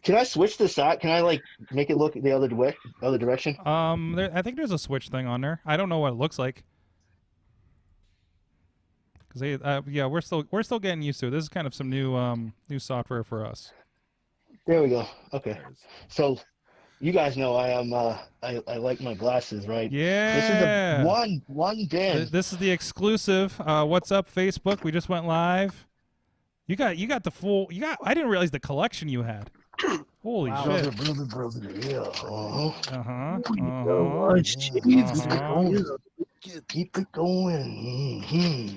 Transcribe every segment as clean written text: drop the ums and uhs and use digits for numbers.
Can I switch this out? Can I like make it look the other direction? I think there's a switch thing on there. I don't know what it looks like. Cause yeah, we're still getting used to it. This is kind of some new software for us. There we go. Okay. So, you guys know I am. I like my glasses, right? Yeah. This is the one band. This is the exclusive. What's up, Facebook? We just went live. You got the full. I didn't realize the collection you had. Holy shit. Brother, yeah. Keep it going. Mm-hmm.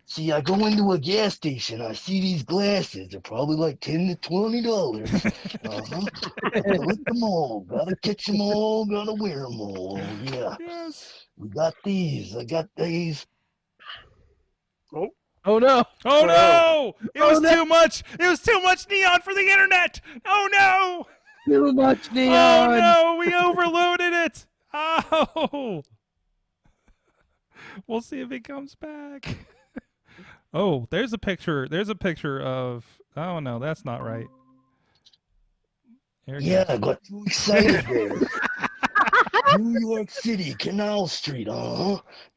See, I go into a gas station. I see these glasses. They're probably like $10 to $20. Gotta look them all. Gotta catch them all. Gotta wear them all. Yeah. Yes. We got these. I got these. Oh no! Oh no! It was too much. It was too much neon for the internet. Oh no! Too much neon. Oh no! We overloaded it. Oh. We'll see if it comes back. Oh, there's a picture. There's a picture of. Oh no, that's not right. Yeah, I got too excited there. New York City, Canal Street,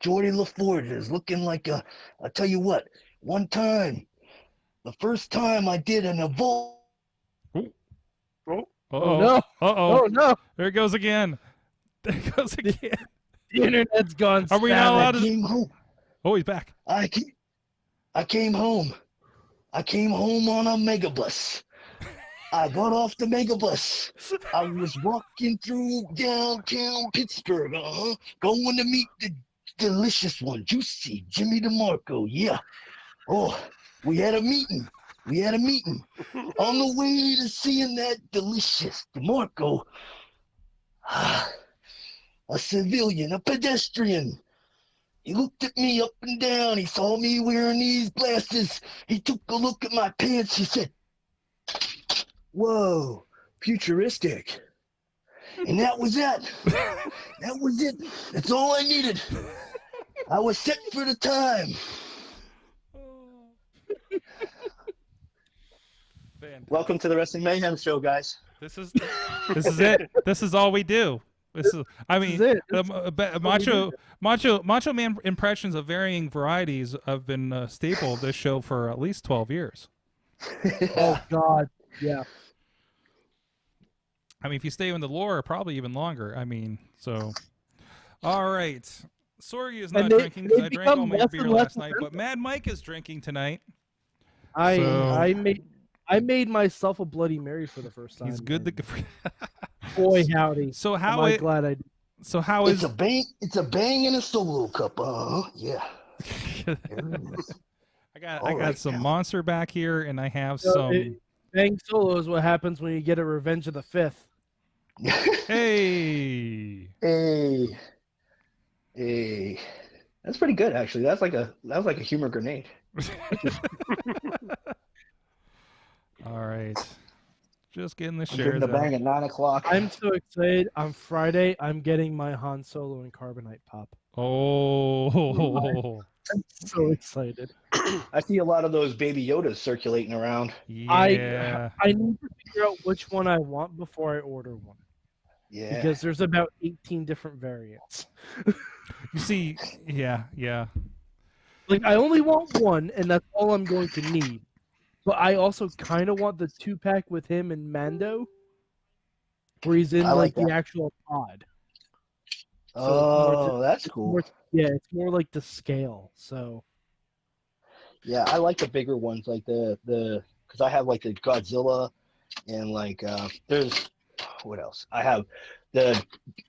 Geordie LaForge is looking like a. I'll tell you what. One time, the first time I did an evolve. Oh no! Oh no! There it goes again. There it goes again. The internet's gone. Are we not allowed to? Came home. Oh, he's back. I came home. I came home on a megabus. I got off the megabus. I was walking through downtown Pittsburgh, going to meet the delicious one, Juicy, Jimmy DeMarco, yeah. Oh, we had a meeting. On the way to seeing that delicious DeMarco, a civilian, a pedestrian. He looked at me up and down. He saw me wearing these glasses. He took a look at my pants. He said, "Whoa, futuristic." And that was it. That was it. That's all I needed. I was set for the time. Welcome to the Wrestling Mayhem show, guys. This is it. This is all we do. Macho Man impressions of varying varieties have been a staple of this show for at least 12 years. Oh God, yeah. I mean, if you stay in the lore, probably even longer. I mean, so. All right. Sorgi is not drinking because I drank all my beer last night, but Mad Mike is drinking tonight. I made myself a Bloody Mary for the first time. He's good. Boy, howdy. So how? I'm glad I did. So how is? It's a bang in a solo cup. Yeah. I got some Monster back here, and I have some. Bang solo is what happens when you get a Revenge of the Fifth. Hey. That's pretty good, actually. That was like a humor grenade. All right. Just getting the I'm shares. the bang at 9 o'clock. I'm so excited. On Friday, I'm getting my Han Solo and Carbonite pop. Oh. I'm so excited. I see a lot of those Baby Yodas circulating around. Yeah. I need to figure out which one I want before I order one. Yeah. Because there's about 18 different variants. You see, yeah. Like, I only want one, and that's all I'm going to need. But I also kind of want the 2-pack with him and Mando, where he's in the actual pod. So that's cool. It's more like the scale. So yeah, I like the bigger ones, like the because I have like the Godzilla, and like there's what else? I have the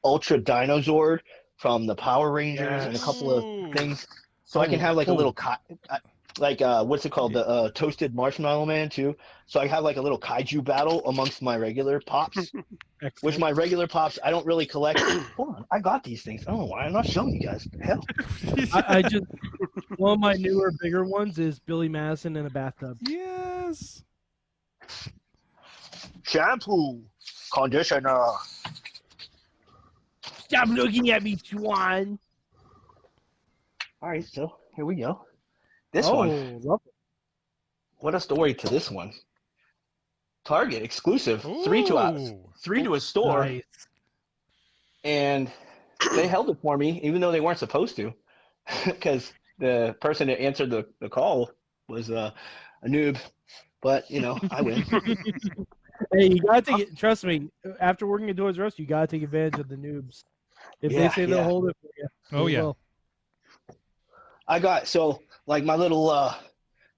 Ultra Dinozord from the Power Rangers and a couple of things. So I can have like a little what's it called? The Toasted Marshmallow Man too. So I have like a little kaiju battle amongst my regular pops. Which my regular pops I don't really collect. Hold on, I got these things. Oh, why am I not showing you guys? The hell. I just one of my newer, bigger ones is Billy Madison in a bathtub. Yes. Shampoo, conditioner. Stop looking at me, Swan. All right, so here we go. This one. Love it. What a story to this one. Target exclusive. Ooh. 3 to a store. Nice. And they held it for me, even though they weren't supposed to, because the person that answered the call was a noob. But, you know, I win. Hey, you gotta take it. Trust me. After working at Toys R Us, you gotta take advantage of the noobs. If they say they'll hold it for you. Oh yeah. Will. I got my little. I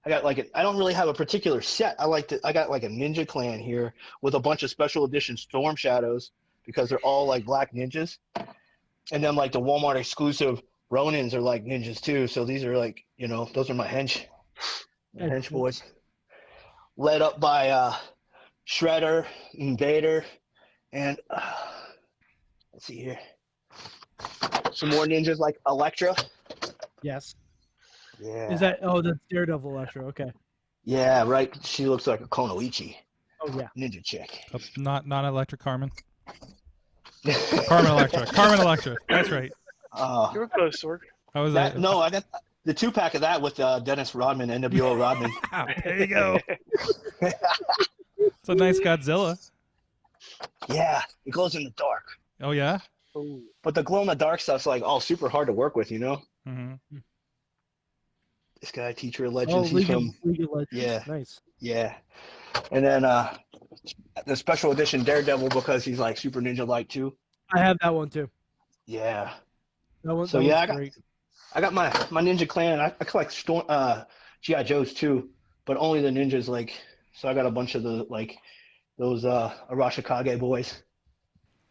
got I don't really have a particular set. I got like a Ninja Clan here with a bunch of special edition Storm Shadows because they're all like black ninjas, and then like the Walmart exclusive Ronins are like ninjas too. So these are like, you know, those are my hench boys. Led up by Shredder and Vader, and let's see here, some more ninjas like Elektra. Yes. Yeah. Is that? Oh, that's Daredevil Electro. Okay. Yeah, right. She looks like a Konoichi. Oh yeah. Ninja chick. Not Electric Carmen. Carmen Electra. That's right. You were close, Sorg. How was that? that? No, I got the 2-pack of that with Dennis Rodman, NWO Rodman. There you go. It's a nice Godzilla. Yeah, it glows in the dark. Oh yeah. Ooh. But the glow in the dark stuff's like all super hard to work with, you know. Mm-hmm. This guy, Teacher of Legends, he's from League of Legends. Yeah. Nice. Yeah, and then the special edition Daredevil because he's like super ninja like too. I have that one too. Yeah. That one. So that yeah, great. I got my Ninja Clan. I collect G.I. Joes too, but only the ninjas. Like, so I got a bunch of the those Arashikage boys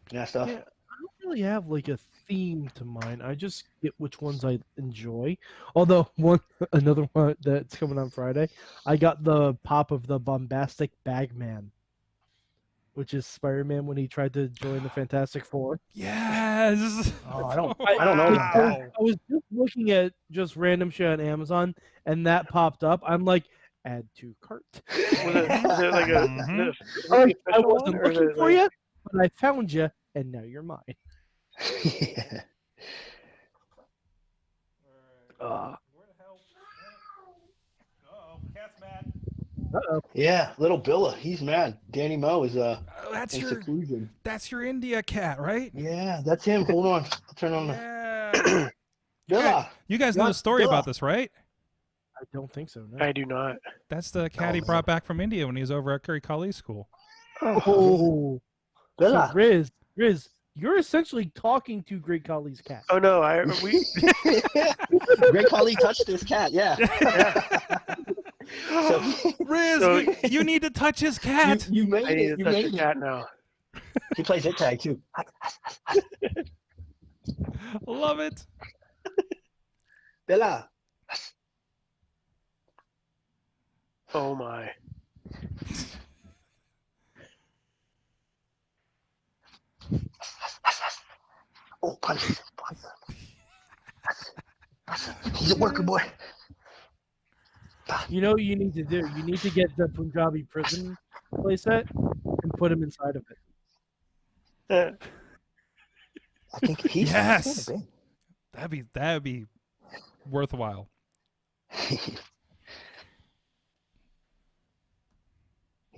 and that stuff. Yeah, I don't really have like a theme to mine. I just get which ones I enjoy. Although another one that's coming on Friday, I got the pop of the Bombastic Bagman, which is Spider-Man when he tried to join the Fantastic Four. Yes. Oh, I don't know about that. I was just looking at just random shit on Amazon, and that popped up. I'm like, add to cart. Was it like a? I wasn't looking for you, but I found you, and now you're mine. Yeah. Where the hell? Uh-oh, cat's mad. Uh-oh. Yeah, little Billa, he's mad. Dani Mo is That's in seclusion. That's your India cat, right? Yeah, that's him. Hold on, I'll turn on Yeah. Billa. You guys know the story about this, right? I don't think so. No. I do not. That's the cat he brought back from India when he was over at Curry Kali School. Oh, Billa. so Riz, you're essentially talking to Great Khali's cat. Oh no, we. Great Khali touched this cat. Yeah. So, Riz, you need to touch his cat. You made I need it. to You touch made the it. cat now. He plays it tag too. Love it. Billa. Oh my. Oh, punch. He's a worker boy. You know what you need to do? You need to get the Punjabi prison playset and put him inside of it. I think he's Yes. That'd be worthwhile. He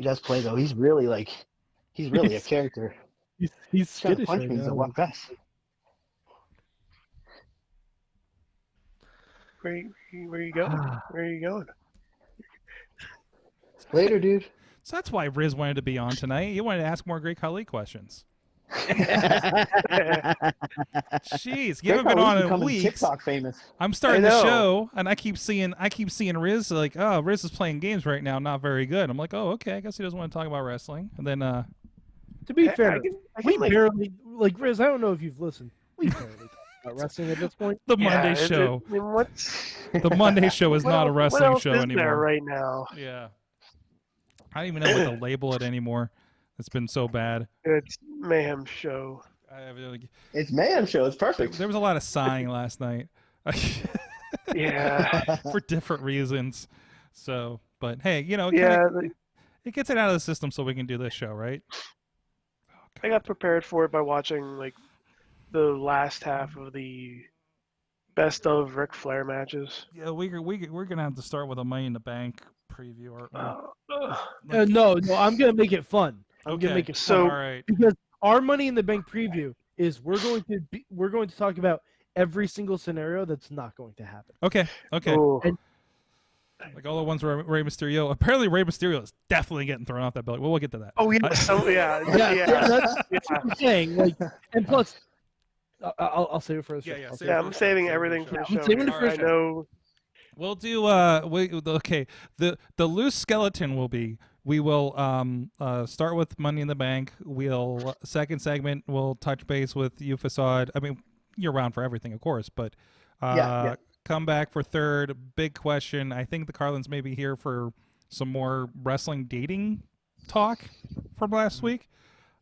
does play though. He's really a character. He's Trying to skittish punch right me is a now. walk pass. Where you going? Where are you going? Later, dude. So that's why Riz wanted to be on tonight. He wanted to ask more Great Khali questions. Jeez, you haven't been on in weeks. TikTok famous. I'm starting the show, and I keep seeing Riz like, oh, Riz is playing games right now, not very good. I'm like, oh, okay, I guess he doesn't want to talk about wrestling. And then, to be fair, we barely like Riz. I don't know if you've listened. We barely talk about wrestling at this point. The Monday show. The Monday show is not a wrestling show anymore. There right now. Yeah. I don't even know what to label it anymore. It's been so bad. It's Mayhem show. It's Mayhem show. It's perfect. There was a lot of sighing last night. Yeah. For different reasons. So, but hey, you know, it gets it out of the system so we can do this show, right? I got prepared for it by watching like the last half of the best of Ric Flair matches. Yeah, we're gonna have to start with a Money in the Bank preview. No, I'm gonna make it fun. I'm gonna make it fun. All right. Because our Money in the Bank preview is we're going to talk about every single scenario that's not going to happen. Okay. And, like all the ones where Rey Mysterio. Apparently, Rey Mysterio is definitely getting thrown off that belt. Well, we'll get to that. Oh yeah. That's what I'm saying. Like, and plus, I'll save it for the show. Yeah, I'm saving everything for the show. I'm saving it for the show. We'll do the loose skeleton will be we will start with Money in the Bank. We'll second segment we'll touch base with you, Facade. I mean, you're around for everything, of course, but come back for third. Big question. I think the Carlins may be here for some more wrestling dating talk from last week.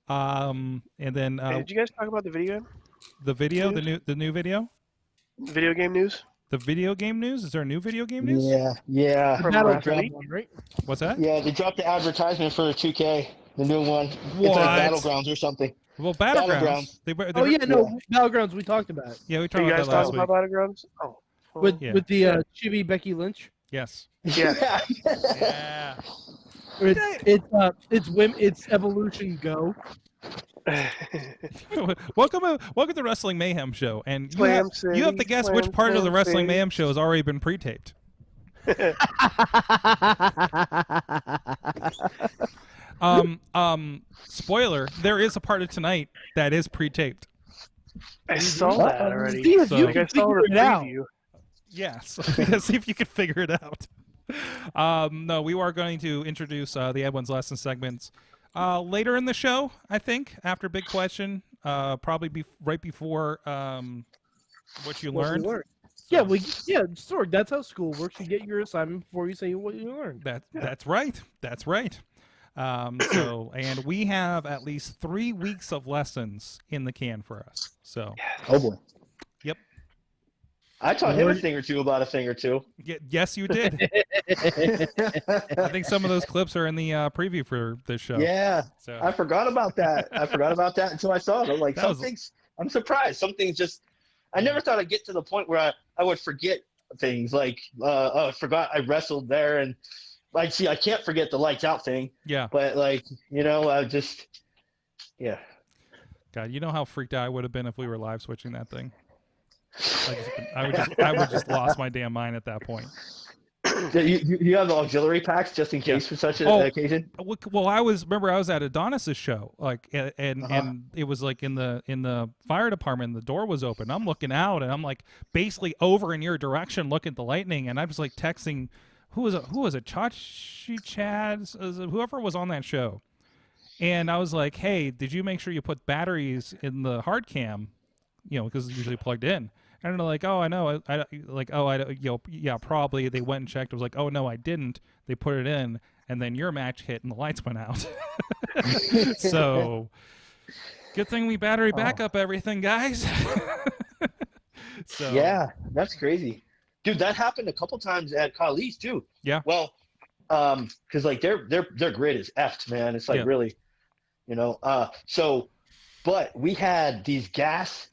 And then did you guys talk about the video? The video, the new video? Video game news? The video game news? Is there a new video game news? Yeah. Right? What's that? Yeah, they dropped the advertisement for the 2K, the new one. What? It's like Battlegrounds or something. Well, Battlegrounds. Battlegrounds. We talked about it. Yeah, we talked about that last week. Battlegrounds? Oh. With the Chibi Becky Lynch. Yes. Yeah. Yeah. It's Evolution Go. Welcome to Wrestling Mayhem Show, and you have to guess which part of the Wrestling Mayhem Show has already been pre-taped. Spoiler: there is a part of tonight that is pre-taped. I saw that already. See if you can figure it out. Yes, see if you can figure it out. No, we are going to introduce the Edwinn's lesson segments later in the show. I think after Big Question, probably right before what you learned. Yeah, Sorg, that's how school works. You get your assignment before you say what you learned. That's right. That's right. And we have at least 3 weeks of lessons in the can for us. So. Oh boy. Yep. I taught him a thing or two about a thing or two. Yes, you did. I think some of those clips are in the preview for this show. Yeah. So. I forgot about that. Until I saw it. I'm like, I'm surprised. Some things just, I never thought I'd get to the point where I would forget things. Like, I forgot I wrestled there, and I can't forget the lights out thing. Yeah. But I just, yeah. God, you know how freaked out I would have been if we were live switching that thing. I would just lost my damn mind at that point. You have the auxiliary packs just in case for such an occasion. Well, I was at Adonis's show, and it was like in the fire department. The door was open. I'm looking out, and I'm like basically over in your direction, looking at the lightning, and I was like texting, who was it? Chachi Chad, whoever was on that show, and I was like, hey, did you make sure you put batteries in the hard cam? Because it's usually plugged in. And they're like, oh, I know. Yeah, probably. They went and checked. I was like, oh, no, I didn't. They put it in, and then your match hit, and the lights went out. So, good thing we battery back up everything, guys. So yeah, that's crazy, dude. That happened a couple times at Khali's too. Yeah. Well, because their grid is effed, man. It's like really, But we had these gas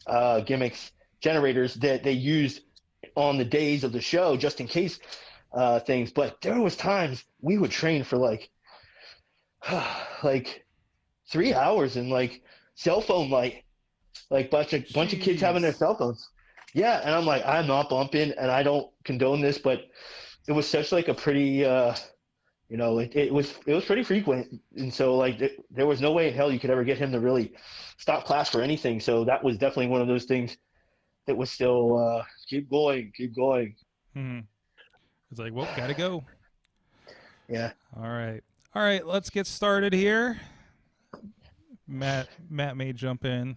gimmicks generators that they used on the days of the show just in case things. But there was times we would train for like 3 hours in cell phone light, bunch of kids having their cell phones. Yeah, and I'm like, I'm not bumping, and I don't condone this, but it was such a pretty You know, it was pretty frequent, and so like there was no way in hell you could ever get him to really stop class for anything. So that was definitely one of those things that was still keep going, keep going. Hmm. It's like, well, gotta go. Yeah. All right. Let's get started here. Matt may jump in.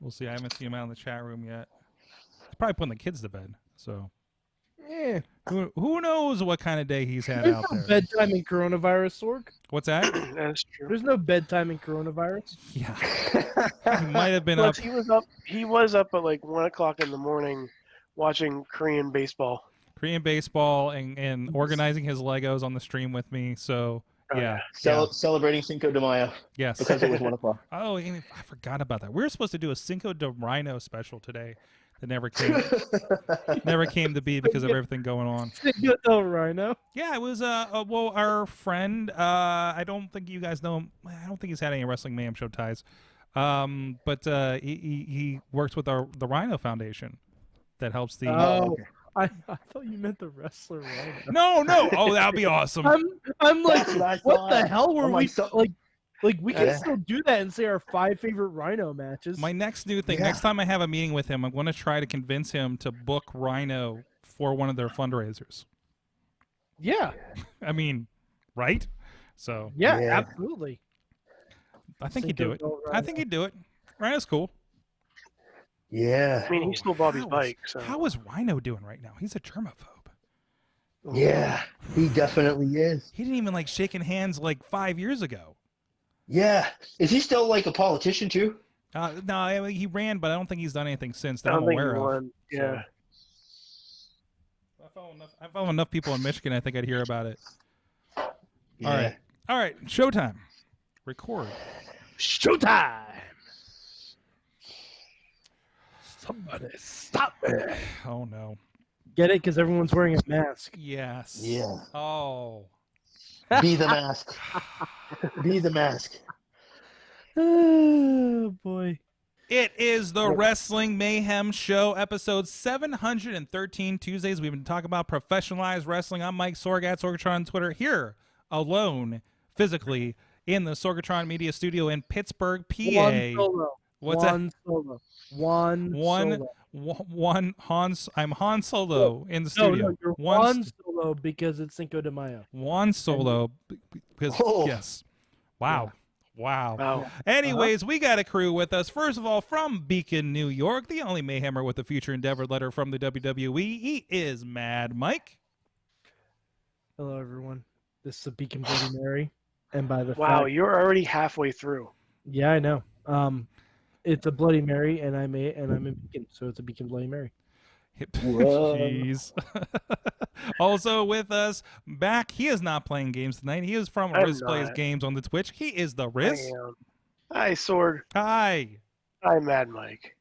We'll see. I haven't seen him out in the chat room yet. He's probably putting the kids to bed. So, Yeah. who knows what kind of day he's had out there? Bedtime in coronavirus, Sorg. What's that? That's true. There's no bedtime in coronavirus. Yeah. He might have been up. He was up at like 1 o'clock in the morning, watching Korean baseball. And organizing his Legos on the stream with me. So yeah. Celebrating Cinco de Mayo. Yes. Because it was 1 o'clock. Oh, and I forgot about that. We were supposed to do a Cinco de Rhino special today. That never came to be because of everything going on. Cinco de Rhino. Yeah, it was well, our friend. I don't think you guys know him. I don't think he's had any Wrestling Mayhem show ties. But he works with the Rhino Foundation that helps the. Oh, I thought you meant the wrestler Rhino. No. Oh, that'd be awesome. I'm like, what the hell were we like? Like we can still do that and say our 5 favorite Rhino matches. My next new thing, next time I have a meeting with him, I'm going to try to convince him to book Rhino for one of their fundraisers. Yeah. I mean, right? So yeah. Absolutely. I think he'd do it. I think he'd do it. Rhino's cool. Yeah. I mean, he stole Bobby's bike. So how is Rhino doing right now? He's a germaphobe. Yeah, he definitely is. He didn't even like shaking hands like 5 years ago. Yeah. Is he still like a politician too? No, I mean, he ran, but I don't think he's done anything since that I don't I'm think aware he of. won. Yeah. So. I follow enough people in Michigan. I think I'd hear about it. Yeah. All right. Showtime. Record. Showtime. Somebody stop it. Oh no. Get it? Because everyone's wearing a mask. Yes. Yeah. Oh. Be the mask. Be the mask. Oh boy. It is the Wrestling Mayhem Show, episode 713. Tuesdays, we've been talking about professionalized wrestling. I'm Mike Sorg at Sorgatron on Twitter, here alone, physically, in the Sorgatron Media Studio in Pittsburgh, PA. One solo. What's One that? Solo. One solo. I'm Han Solo in the studio. No, you're one solo because it's Cinco de Mayo. One Solo because yes. Wow. Yeah. Wow. Anyways, we got a crew with us. First of all, from Beacon, New York, the only Mayhemmer with a future endeavor letter from the WWE. He is Mad Mike. Hello, everyone. This is a Beacon Bloody Mary, and by the you're already halfway through. Yeah, I know. It's a Bloody Mary, and I'm in Beacon, so it's a Beacon Bloody Mary. Jeez. Also with us back, he is not playing games tonight. He is from Riz Plays Games on the Twitch. He is the Riz. Hi, Sorg. Hi. Hi, Mad Mike.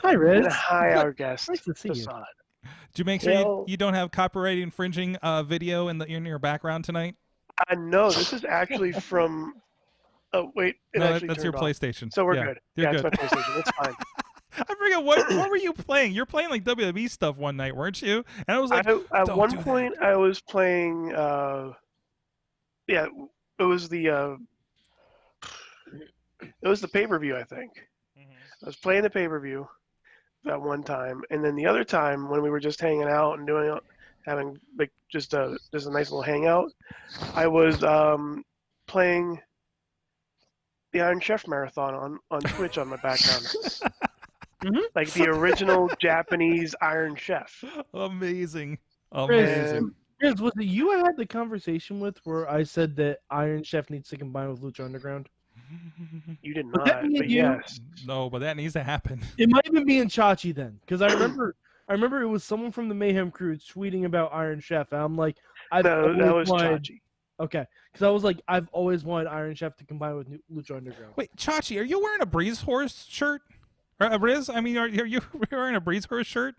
Hi, Riz. And hi, our guest. Nice to see you. Facade. Did you make sure you don't have copyright infringing video in your background tonight? No, this is actually from. Oh wait, that's your PlayStation. So we're good. You're good. good. It's my PlayStation. It's fine. I forget what were you playing? You're playing like WWE stuff one night, weren't you? And I was like, at one point I was playing. It was the pay-per-view. I think I was playing the pay-per-view that one time, and then the other time when we were just hanging out and having like just a nice little hangout, I was playing the Iron Chef marathon on Twitch on my background. Like the original Japanese Iron Chef. Amazing. Riz, was it you I had the conversation with where I said that Iron Chef needs to combine with Lucha Underground? You did not, but yes. No, but that needs to happen. It might have been me and Chachi then, because I remember it was someone from the Mayhem crew tweeting about Iron Chef, and I'm like, that was Chachi. Okay, because I was like, I've always wanted Iron Chef to combine with Lucha Underground. Wait, Chachi, are you wearing a Breeze Horse shirt? Riz, I mean, are you wearing a Breeze Horse shirt?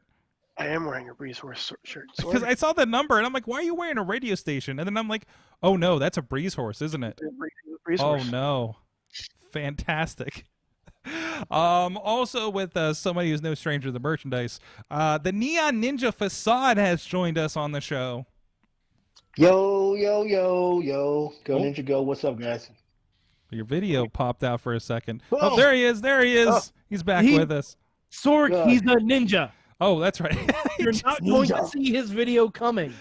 I am wearing a Breeze Horse shirt. Because I saw the number, and I'm like, why are you wearing a radio station? And then I'm like, oh, no, that's a Breeze Horse, isn't it? Breeze Horse. Oh, no. Fantastic. Also with somebody who's no stranger to the merchandise, the Neon Ninja Facade has joined us on the show. Yo, yo, yo, yo. Go Oh. Ninja Go. What's up, guys? Your video popped out for a second. Boom. Oh, there he is. There he is. Oh. He's back He- with us. Sorg, God. he's a ninja. Oh, that's right. You're not going to Ninja. see his video coming.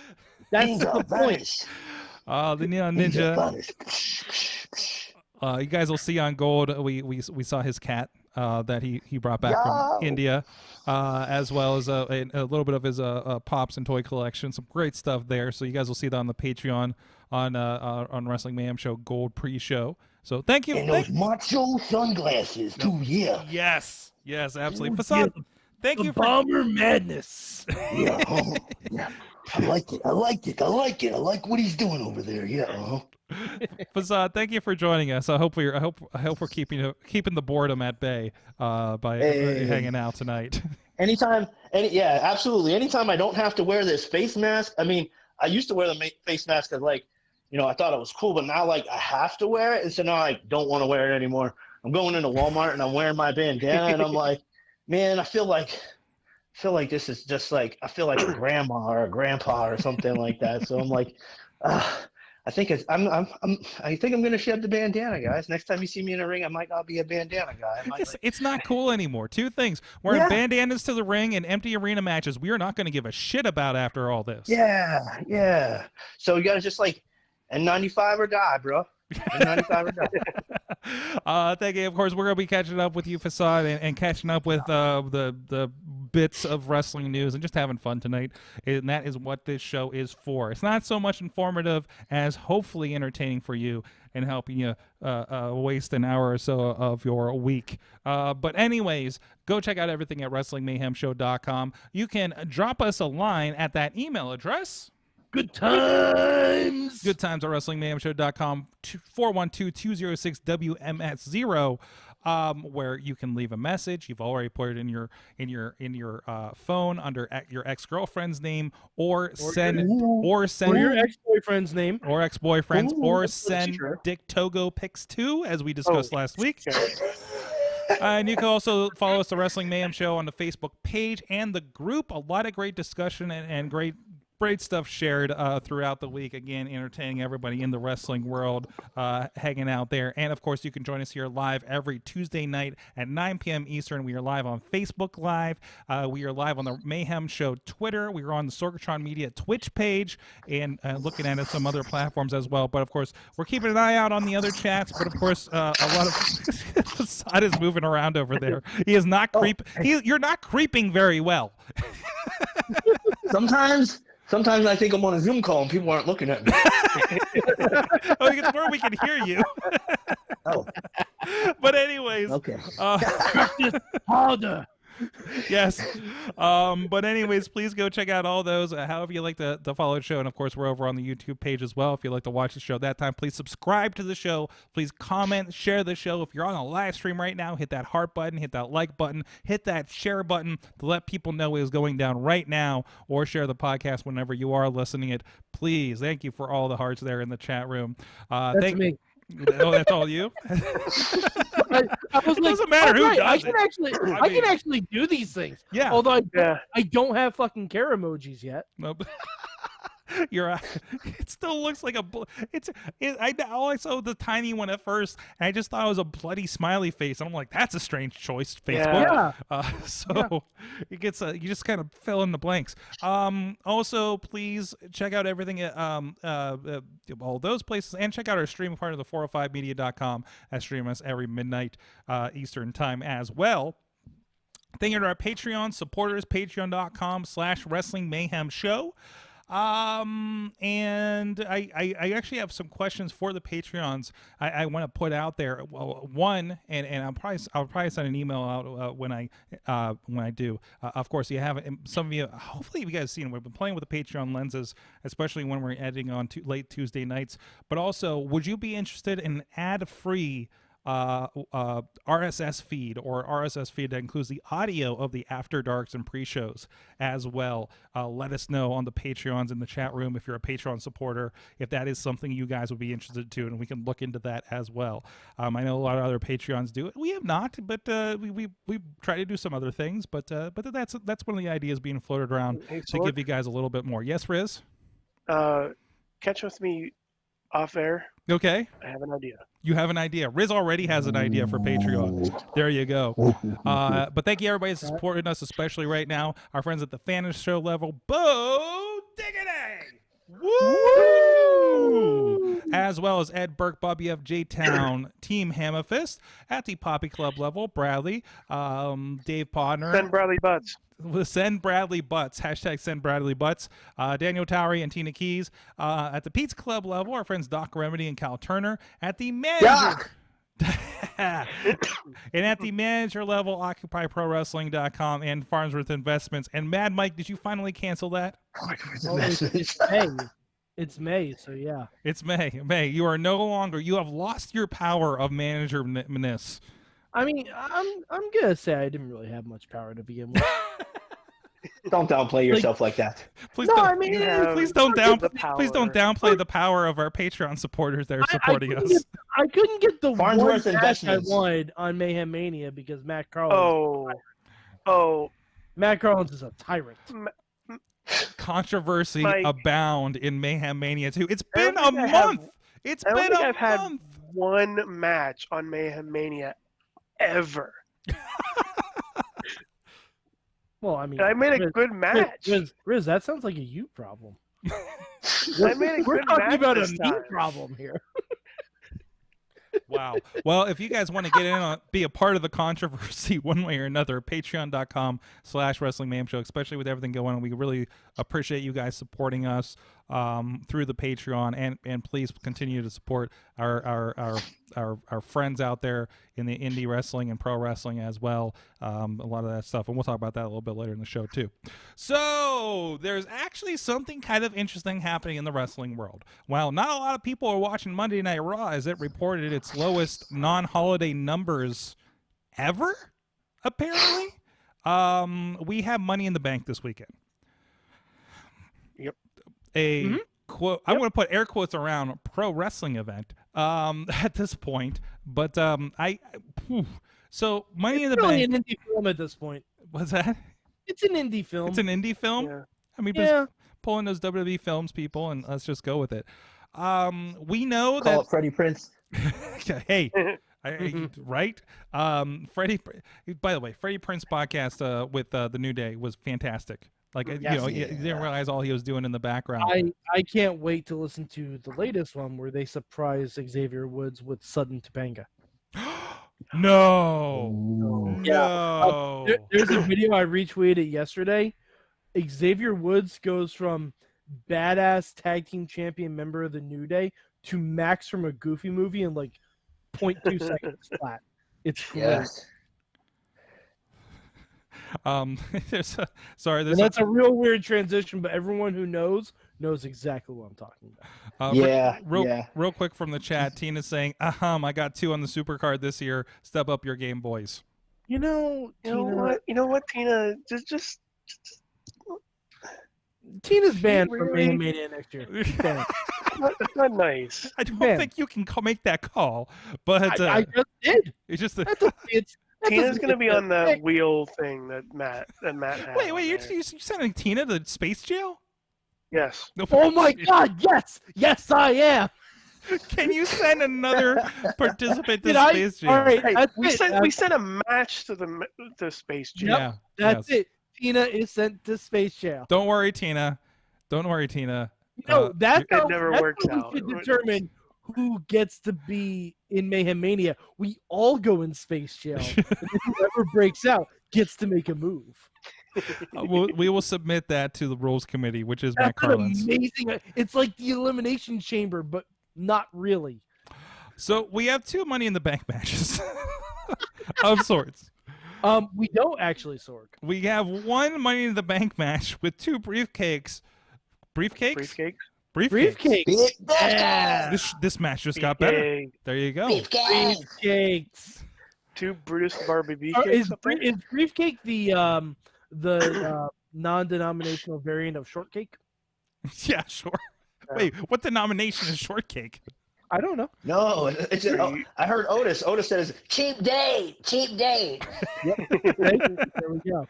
That's the Ninja point. vanish. The Neon Ninja. Vanish. You guys will see on Gold. We saw his cat that he brought back from Yo. India, as well as a little bit of his pops and toy collection. Some great stuff there. So you guys will see that on the Patreon on Wrestling Mayhem Show Gold pre-show. So thank you. And those macho sunglasses, too, yeah. Yes, absolutely. Oh, Facade, yeah. thank you for Bomber madness. Yeah, yeah. I like it. I like what he's doing over there. Yeah. Facade. Thank you for joining us. I hope we're keeping the boredom at bay by hanging out tonight. Anytime, yeah, absolutely. Anytime I don't have to wear this face mask. I mean, I used to wear the face mask because, like, I thought it was cool, but now, like, I have to wear it, and so now I don't want to wear it anymore. I'm going into Walmart and I'm wearing my bandana, and I'm like, man, I feel like this is just like, I feel like a grandma or a grandpa or something like that. So I'm like, I think I think I'm gonna shed the bandana, guys. Next time you see me in a ring, I might not be a bandana guy. It's not cool anymore. Two things: wearing bandanas to the ring and empty arena matches. We are not going to give a shit about after all this. Yeah. So you gotta just like, N95 or die, bro. N95 or die. Thank you. Of course, we're going to be catching up with you, Facade, and catching up with the bits of wrestling news and just having fun tonight. And that is what this show is for. It's not so much informative as hopefully entertaining for you and helping you waste an hour or so of your week. But anyways, go check out everything at WrestlingMayhemShow.com. You can drop us a line at that email address. Good times. Good times at WrestlingMayhemShow.com, 412-206-WMS0, where you can leave a message. You've already put it in your phone under your ex-girlfriend's name, or send Or your ex-boyfriend's name. or ex-boyfriend's, or that's send true. Dick Togo pics too, as we discussed last week. Okay. And you can also follow us, the Wrestling Mayhem Show, on the Facebook page and the group. A lot of great discussion and great stuff shared throughout the week. Again, entertaining everybody in the wrestling world, hanging out there. And, of course, you can join us here live every Tuesday night at 9 p.m. Eastern. We are live on Facebook Live. We are live on the Mayhem Show Twitter. We are on the Sorgatron Media Twitch page and looking at some other platforms as well. But, of course, we're keeping an eye out on the other chats. But, of course, a lot of Facade is moving around over there. He is not you're not creeping very well. Sometimes I think I'm on a Zoom call and people aren't looking at me. Oh, it's where we can hear you. Oh, But anyways, okay. Harder. Yes. But anyways, please go check out all those. However you like to follow the show. And of course, we're over on the YouTube page as well. If you like to watch the show that time, please subscribe to the show. Please comment, share the show. If you're on a live stream right now, hit that heart button, hit that like button, hit that share button to let people know it is going down right now, or share the podcast whenever you are listening it. Please. Thank you for all the hearts there in the chat room. That's me. Oh, that's all you? I was It like, doesn't matter who right, does I it. can actually do these things. Yeah. Although Yeah. I don't have fucking care emojis yet. Nope. It still looks like I saw the tiny one at first, and I just thought it was a bloody smiley face, and I'm like, that's a strange choice, Facebook. Yeah. It gets you just kind of fill in the blanks. Also, please check out everything at all those places, and check out our stream part of the 405media.com. I stream us every midnight Eastern time as well. Thank you to our Patreon supporters, patreon.com/Wrestling Mayhem Show. And I actually have some questions for the Patreons I want to put out there. Well, one, and I'll probably send an email out when I do. Of course, you have some of you. Hopefully, you guys have seen. We've been playing with the Patreon lenses, especially when we're editing on late Tuesday nights. But also, would you be interested in ad-free RSS feed, or RSS feed that includes the audio of the After Darks and pre-shows as well? Let us know on the Patreons in the chat room if you're a Patreon supporter, if that is something you guys would be interested to, and we can look into that as well. I know a lot of other Patreons do it. We have not, but we try to do some other things. But that's one of the ideas being floated around to give you guys a little bit more. Yes, Riz? catch with me off air. Okay. I have an idea. You have an idea. Riz already has an idea for Patreon. There you go. But thank you, everybody, for supporting us, especially right now. Our friends at the Fan Show level. Boo diggity! Woo! As well as Ed Burke, Bobby F. J. Town, Team Hammerfist. At the Poppy Club level, Bradley, Dave Podner. Send Bradley Butts. Send Bradley Butts. Hashtag send Bradley Butts. Daniel Towery and Tina Keys. At the Pizza Club level, our friends Doc Remedy and Cal Turner. At the manager. And at the manager level, OccupyProWrestling.com and Farnsworth Investments. And Mad Mike, did you finally cancel that? It's May, so yeah. It's May. May, you are no longer. You have lost your power of manager-ness. I mean, I'm gonna say I didn't really have much power to begin with. Don't downplay yourself like that. Please No, don't. I mean, Please don't downplay the power of our Patreon supporters that are supporting us. I couldn't get the Farnsworth one match I Investments. wanted on Mayhem Mania because Matt Carlins. Matt Carlins is a tyrant. Controversy Mike, abound in Mayhem Mania 2. It's been a don't think I month. have- It's I don't been think a I've had month. one match on Mayhem Mania ever. Well, I mean, And I made a good match. Riz, that sounds like a you problem. I made a We're good talking match about a this me time. problem here. Wow. Well, if you guys want to get in on, be a part of the controversy one way or another, patreon.com/Wrestling Mayhem Show, especially with everything going on. We really appreciate you guys supporting us through the Patreon, and please continue to support our friends out there in the indie wrestling and pro wrestling as well. A lot of that stuff, and we'll talk about that a little bit later in the show too. So there's actually something kind of interesting happening in the wrestling world. While not a lot of people are watching Monday Night Raw, as it reported its lowest non-holiday numbers ever, apparently. We have Money in the Bank this weekend. Yep. Quote, I'm going to put air quotes around pro wrestling event at this point, but so Money in the really Bank. an indie film at this point. What's that? It's an indie film. It's an indie film. Yeah. I mean, Yeah. just pulling those WWE films, people, and let's just go with it. We know Call that. it Freddie Prinze. Hey. Right? Freddie. By the way, Freddie Prinze podcast with the New Day was fantastic. Like you didn't realize all he was doing in the background. I can't wait to listen to the latest one where they surprise Xavier Woods with sudden Topanga. No. Yeah. There's a video I retweeted yesterday. Xavier Woods goes from badass tag team champion member of the New Day to Max from a Goofy movie in like 0.2 seconds flat. It's great. Yes. And that's a real weird transition, but everyone who knows exactly what I'm talking about. Real quick from the chat, Tina's saying, I got 2 on the supercard this year. Step up your game, boys. You know what, Tina? Just Tina's banned from Mayhem Mania next year. That's not nice. I don't think you can make that call, but I just did. It's just Tina's gonna be on that wheel thing that Matt had. Wait, you sending Tina to space jail? Yes. Oh my God! Yes, I am. Can you send another participant to space jail? All right, Hey, we sent a match to space jail. Yeah, that's it. Tina is sent to space jail. Don't worry, Tina. No, that's it never works out. We should determine who gets to be in Mayhem Mania. We all go in space jail. And whoever breaks out gets to make a move. We will submit that to the rules committee, which is Matt That's Carlins. amazing. It's like the Elimination Chamber, but not really. So we have 2 Money in the Bank matches of sorts. We don't actually, Sorg. We have 1 Money in the Bank match with 2 briefcakes. Briefcakes? Briefcake. Yeah. This match just got better. There you go. Briefcakes. 2 Brutus the Barber Is beefcakes up there? Briefcake the non-denominational variant of shortcake? Yeah, sure. Wait, what denomination is shortcake? I don't know. No, I heard Otis. Otis says cheap day. There we go.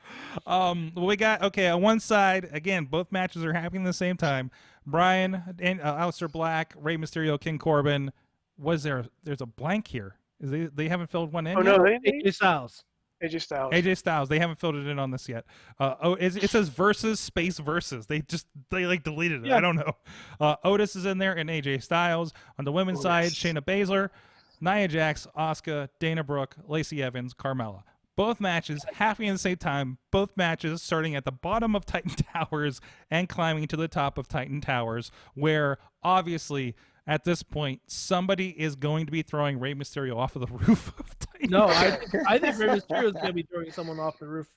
We got on one side again. Both matches are happening at the same time. Bryan and Aleister Black, Rey Mysterio, King Corbin. There's a blank here. They haven't filled one in Oh yet? no, AJ Styles. AJ Styles. AJ Styles. They haven't filled it in on this yet. It says versus space versus. They like deleted it. Yeah. I don't know. Otis is in there and AJ Styles. On the women's side, Shayna Baszler, Nia Jax, Asuka, Dana Brooke, Lacey Evans, Carmella. Both matches happening at the same time. Both matches starting at the bottom of Titan Towers and climbing to the top of Titan Towers, where obviously at this point somebody is going to be throwing Rey Mysterio off of the roof of Titan No, Towers. I think Rey Mysterio is going to be throwing someone off the roof.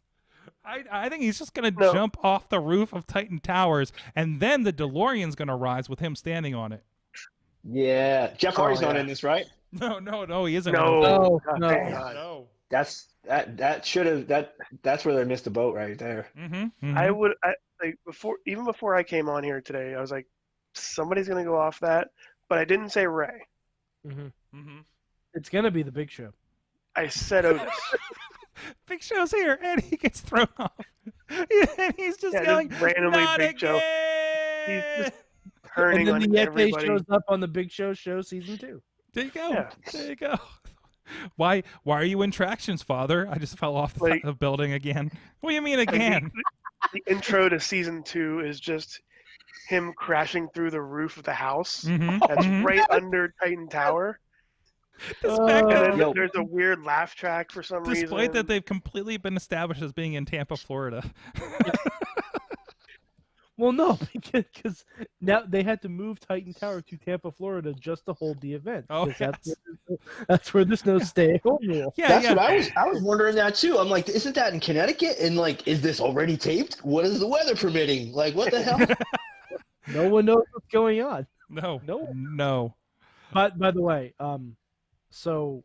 I think he's just going to jump off the roof of Titan Towers, and then the DeLorean's going to rise with him standing on it. Yeah, Jeff Hardy's not in this, right? No, he isn't. No. No. That's where they missed the boat right there. Mm-hmm. I like before I came on here today, I was like, somebody's gonna go off that, but I didn't say Ray. Mm-hmm. It's going to be the Big Show. I said Otis. Big Show's here, and he gets thrown off. And he's just yelling, just randomly "Not Big Show. again!" He's just turning And then on the everybody. FA shows up on the Big Show season 2. There you go. Yeah. There you go. Why are you in tractions, Father? I just fell off the building again. What do you mean again? The intro to season 2 is just him crashing through the roof of the house. That's right under Titan Tower. Despite, And then there's a weird laugh track for some reason. despite that they've completely been established as being in Tampa, Florida. Well, no, because now they had to move Titan Tower to Tampa, Florida, just to hold the event. Oh, 'Cause that's where there's no stay-at-home rule. Yeah, That's yeah. what I was wondering that too. I'm like, isn't that in Connecticut? And like, is this already taped? What is the weather permitting? Like, what the hell? No one knows what's going on. No. But by the way, so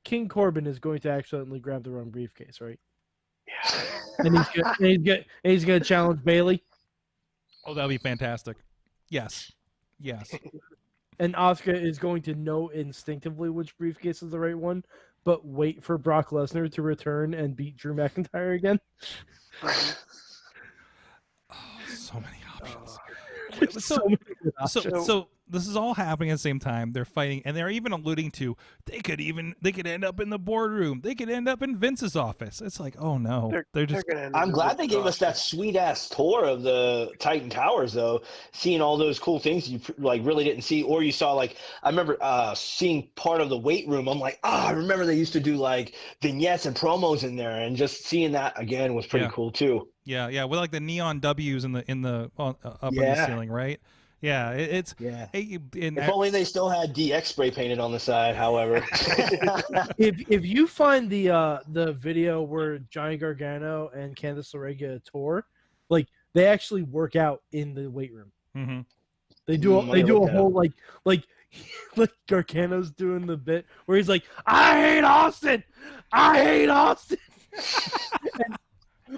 King Corbin is going to accidentally grab the wrong briefcase, right? Yeah. And he's gonna challenge Bailey. Oh, that'll be fantastic. Yes. And Asuka is going to know instinctively which briefcase is the right one, but wait for Brock Lesnar to return and beat Drew McIntyre again. Oh, so many options. So So this is all happening at the same time. They're fighting, and they're even alluding to they could end up in the boardroom. They could end up in Vince's office. It's like, oh no, they're just. I'm glad they gave us that sweet ass tour of the Titan Towers, though. Seeing all those cool things you like really didn't see, or you saw like I remember seeing part of the weight room. I'm like, I remember they used to do like vignettes and promos in there, and just seeing that again was pretty cool too. Yeah, with like the neon W's in the up on the ceiling, right? Yeah, it's if only they still had DX spray painted on the side. However, if you find the video where Johnny Gargano and Candice LeRae get a tour, like they actually work out in the weight room. Mm-hmm. They do a whole like Gargano's doing the bit where he's like, I hate Austin. And,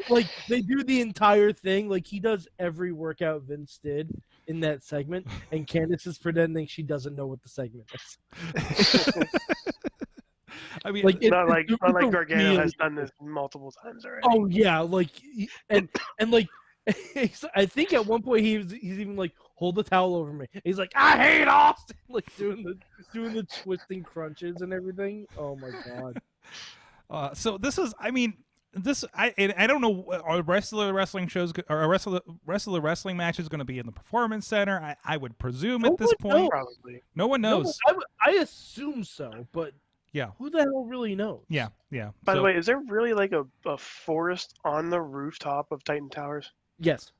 like they do the entire thing. Like he does every workout Vince did in that segment, and Candice is pretending she doesn't know what the segment is. I mean, like not like Gargano has done this multiple times already. Oh yeah, like and like I think at one point he's even like, hold the towel over me. He's like, I hate Austin, like doing the twisting crunches and everything. Oh my god. So this is, I mean. I don't know. Are wrestler wrestling shows or a wrestler wrestling match is going to be in the Performance Center? I would presume at this point. Probably. No one knows. I assume so, but yeah, who the hell really knows? Yeah. By the way, is there really like a forest on the rooftop of Titan Towers? Yes.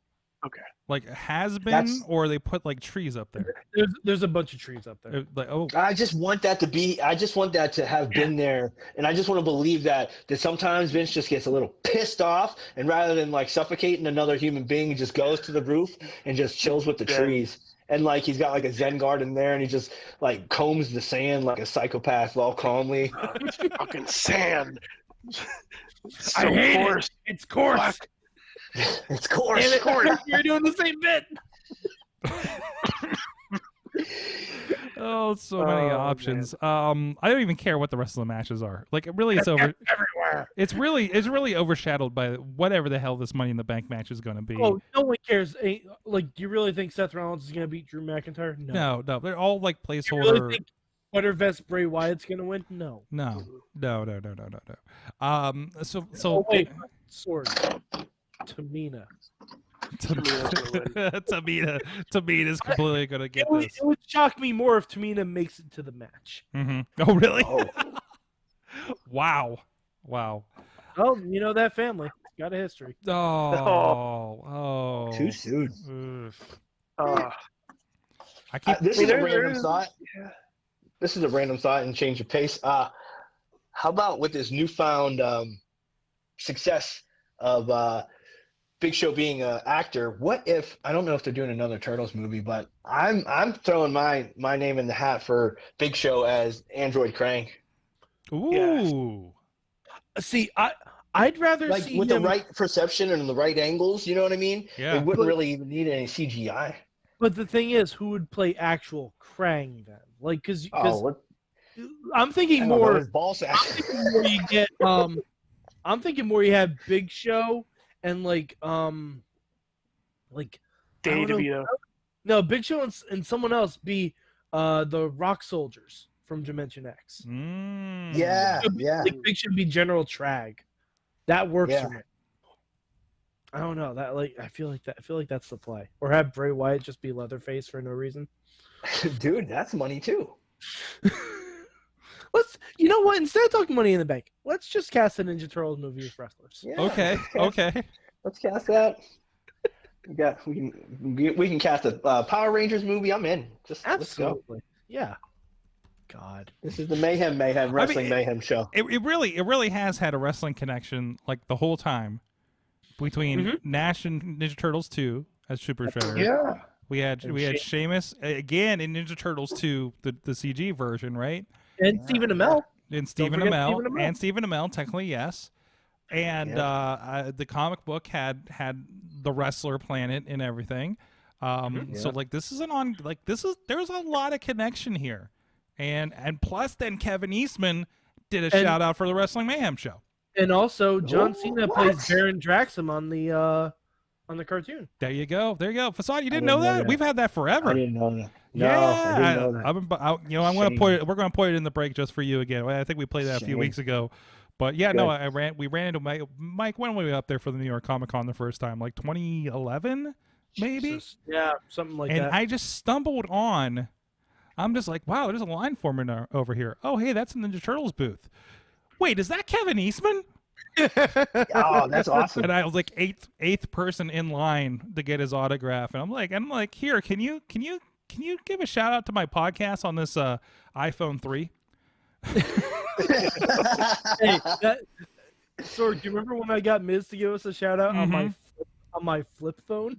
Okay. Like has been, or they put like trees up there. There's a bunch of trees up there. Like, oh, I just want that to have been there, and I just want to believe that sometimes Vince just gets a little pissed off, and rather than like suffocating another human being, he just goes to the roof and just chills with the trees. And like he's got like a Zen garden there, and he just like combs the sand like a psychopath, all calmly. It's fucking sand. It's I so hate coarse. It's coarse. It's coarse. You're doing the same bit. Oh, so many options. I don't even care what the rest of the matches are. Like, really, it's over. Everywhere. It's really overshadowed by whatever the hell this Money in the Bank match is going to be. Oh, no one cares. Like, do you really think Seth Rollins is going to beat Drew McIntyre? No. No, they're all like Do you placeholder. really think Sweater Vest Bray Wyatt's going to win? No. No. So Oh, wait. Sword. Tamina. Tamina's completely going to get this. It would shock me more if Tamina makes it to the match. Oh, really? Oh. Wow. Oh, you know that family. Got a history. Oh. Too soon. Oof. Uh, This is a random thought. Yeah. This is a random thought and change of pace. How about with this newfound success of Big Show being an actor? What if, I don't know if they're doing another Turtles movie, but I'm throwing my name in the hat for Big Show as Android Krang. Ooh. See, I'd rather Like see with him, the right perception and the right angles, you know what I mean? Yeah. It wouldn't really even need any CGI. but the thing is, who would play actual Krang then? Like, because I'm thinking more. His ball sack. I'm thinking more you get. I'm thinking more you have Big Show and like Danny I don't know. DeVito. No, Big Show and someone else be the Rock Soldiers from Dimension X. Yeah. Like Big Show be General Trag. That works Yeah. for me. I don't know that. Like, I feel like that's the play. Or have Bray Wyatt just be Leatherface for no reason. Dude, that's money too. You know what? Instead of talking Money in the Bank, let's just cast a Ninja Turtles movie with wrestlers. Yeah. Okay. Let's cast that. We can cast a Power Rangers movie. I'm in. Let's go. Absolutely. Yeah. God. This is the Mayhem Wrestling Mayhem show. It really has had a wrestling connection like the whole time between Nash and Ninja Turtles 2 as Super Shredder. Yeah. We had Sheamus again in Ninja Turtles 2, the CG version, right? And Stephen Amell. And Stephen Amell, technically yes. And the comic book had the wrestler planet and everything. So like there's a lot of connection here. And plus then Kevin Eastman did a shout out for the Wrestling Mayhem show. And also John Cena plays Baron Draxum on the cartoon. There you go. Facade, you didn't know that? We've had that forever. I didn't know that. No, Yeah, I didn't know that. I'm going to put it. We're going to put it in the break just for you again. I think we played that a few weeks ago, but yeah, no, we ran into Mike when we were up there for the New York Comic Con the first time, like 2011, maybe. Jesus. Yeah, something like that. And I just stumbled on. I'm just like, wow, there's a line foreman over here. Oh, hey, that's in the Ninja Turtles booth. Wait, is that Kevin Eastman? Oh, that's awesome. And I was like eighth person in line to get his autograph, and I'm like, here, can you give a shout out to my podcast on this iPhone 3? Hey, so do you remember when I got Miz to give us a shout out on my flip phone?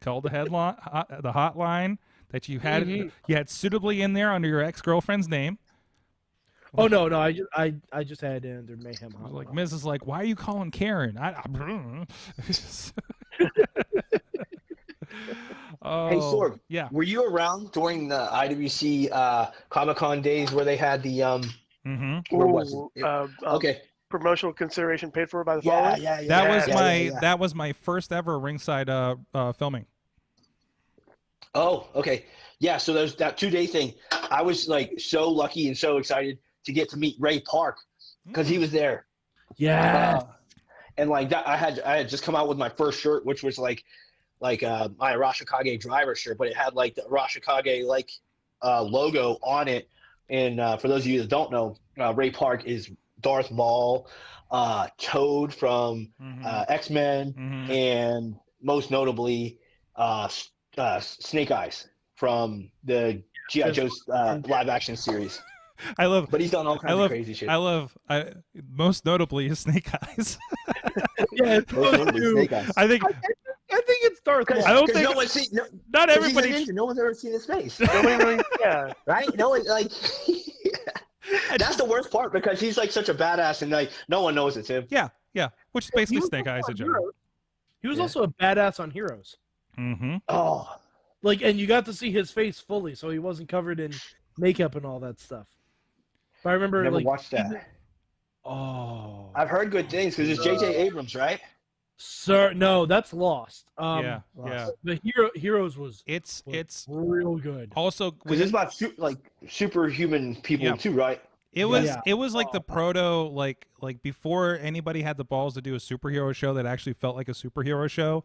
Called the hotline that you had suitably in there under your ex-girlfriend's name. Oh no, I just had it under Mayhem. Like Miz is like, why are you calling Karen? Oh, hey, Sorg. Yeah. Were you around during the IWC Comic-Con days where they had the where was it? Okay. Promotional consideration paid for by the Yeah, following? yeah, yeah. That was my first ever ringside filming. Oh, okay. Yeah, so there's that 2-day thing. I was like so lucky and so excited to get to meet Ray Park because he was there. Yeah. And like that, I had just come out with my first shirt, which was like my Arashikage driver shirt, but it had like the Arashikage logo on it. And for those of you that don't know, Ray Park is Darth Maul, Toad from X-Men, and most notably Snake Eyes from the G.I. Joe's live action series. But he's done all kinds of crazy shit. Most notably is Snake Eyes. Yeah, Most notably Snake Eyes. I think it's Darth Maul. I don't think not everybody. everybody. No one's ever seen his face. Nobody really, yeah. Right? No one like. That's the worst part because he's like such a badass and like no one knows it's him. Yeah, which is basically Snake Eyes in general. He was also a badass on Heroes. Oh. Like, and you got to see his face fully, so he wasn't covered in makeup and all that stuff. But I remember, Never like, watched that. Oh, I've heard good things because it's J.J. Abrams, right? sir, no, that's Lost. Yeah. The Heroes was It's real good. also Because it's about superhuman people too, right? It was like the proto like before anybody had the balls to do a superhero show that actually felt like a superhero show.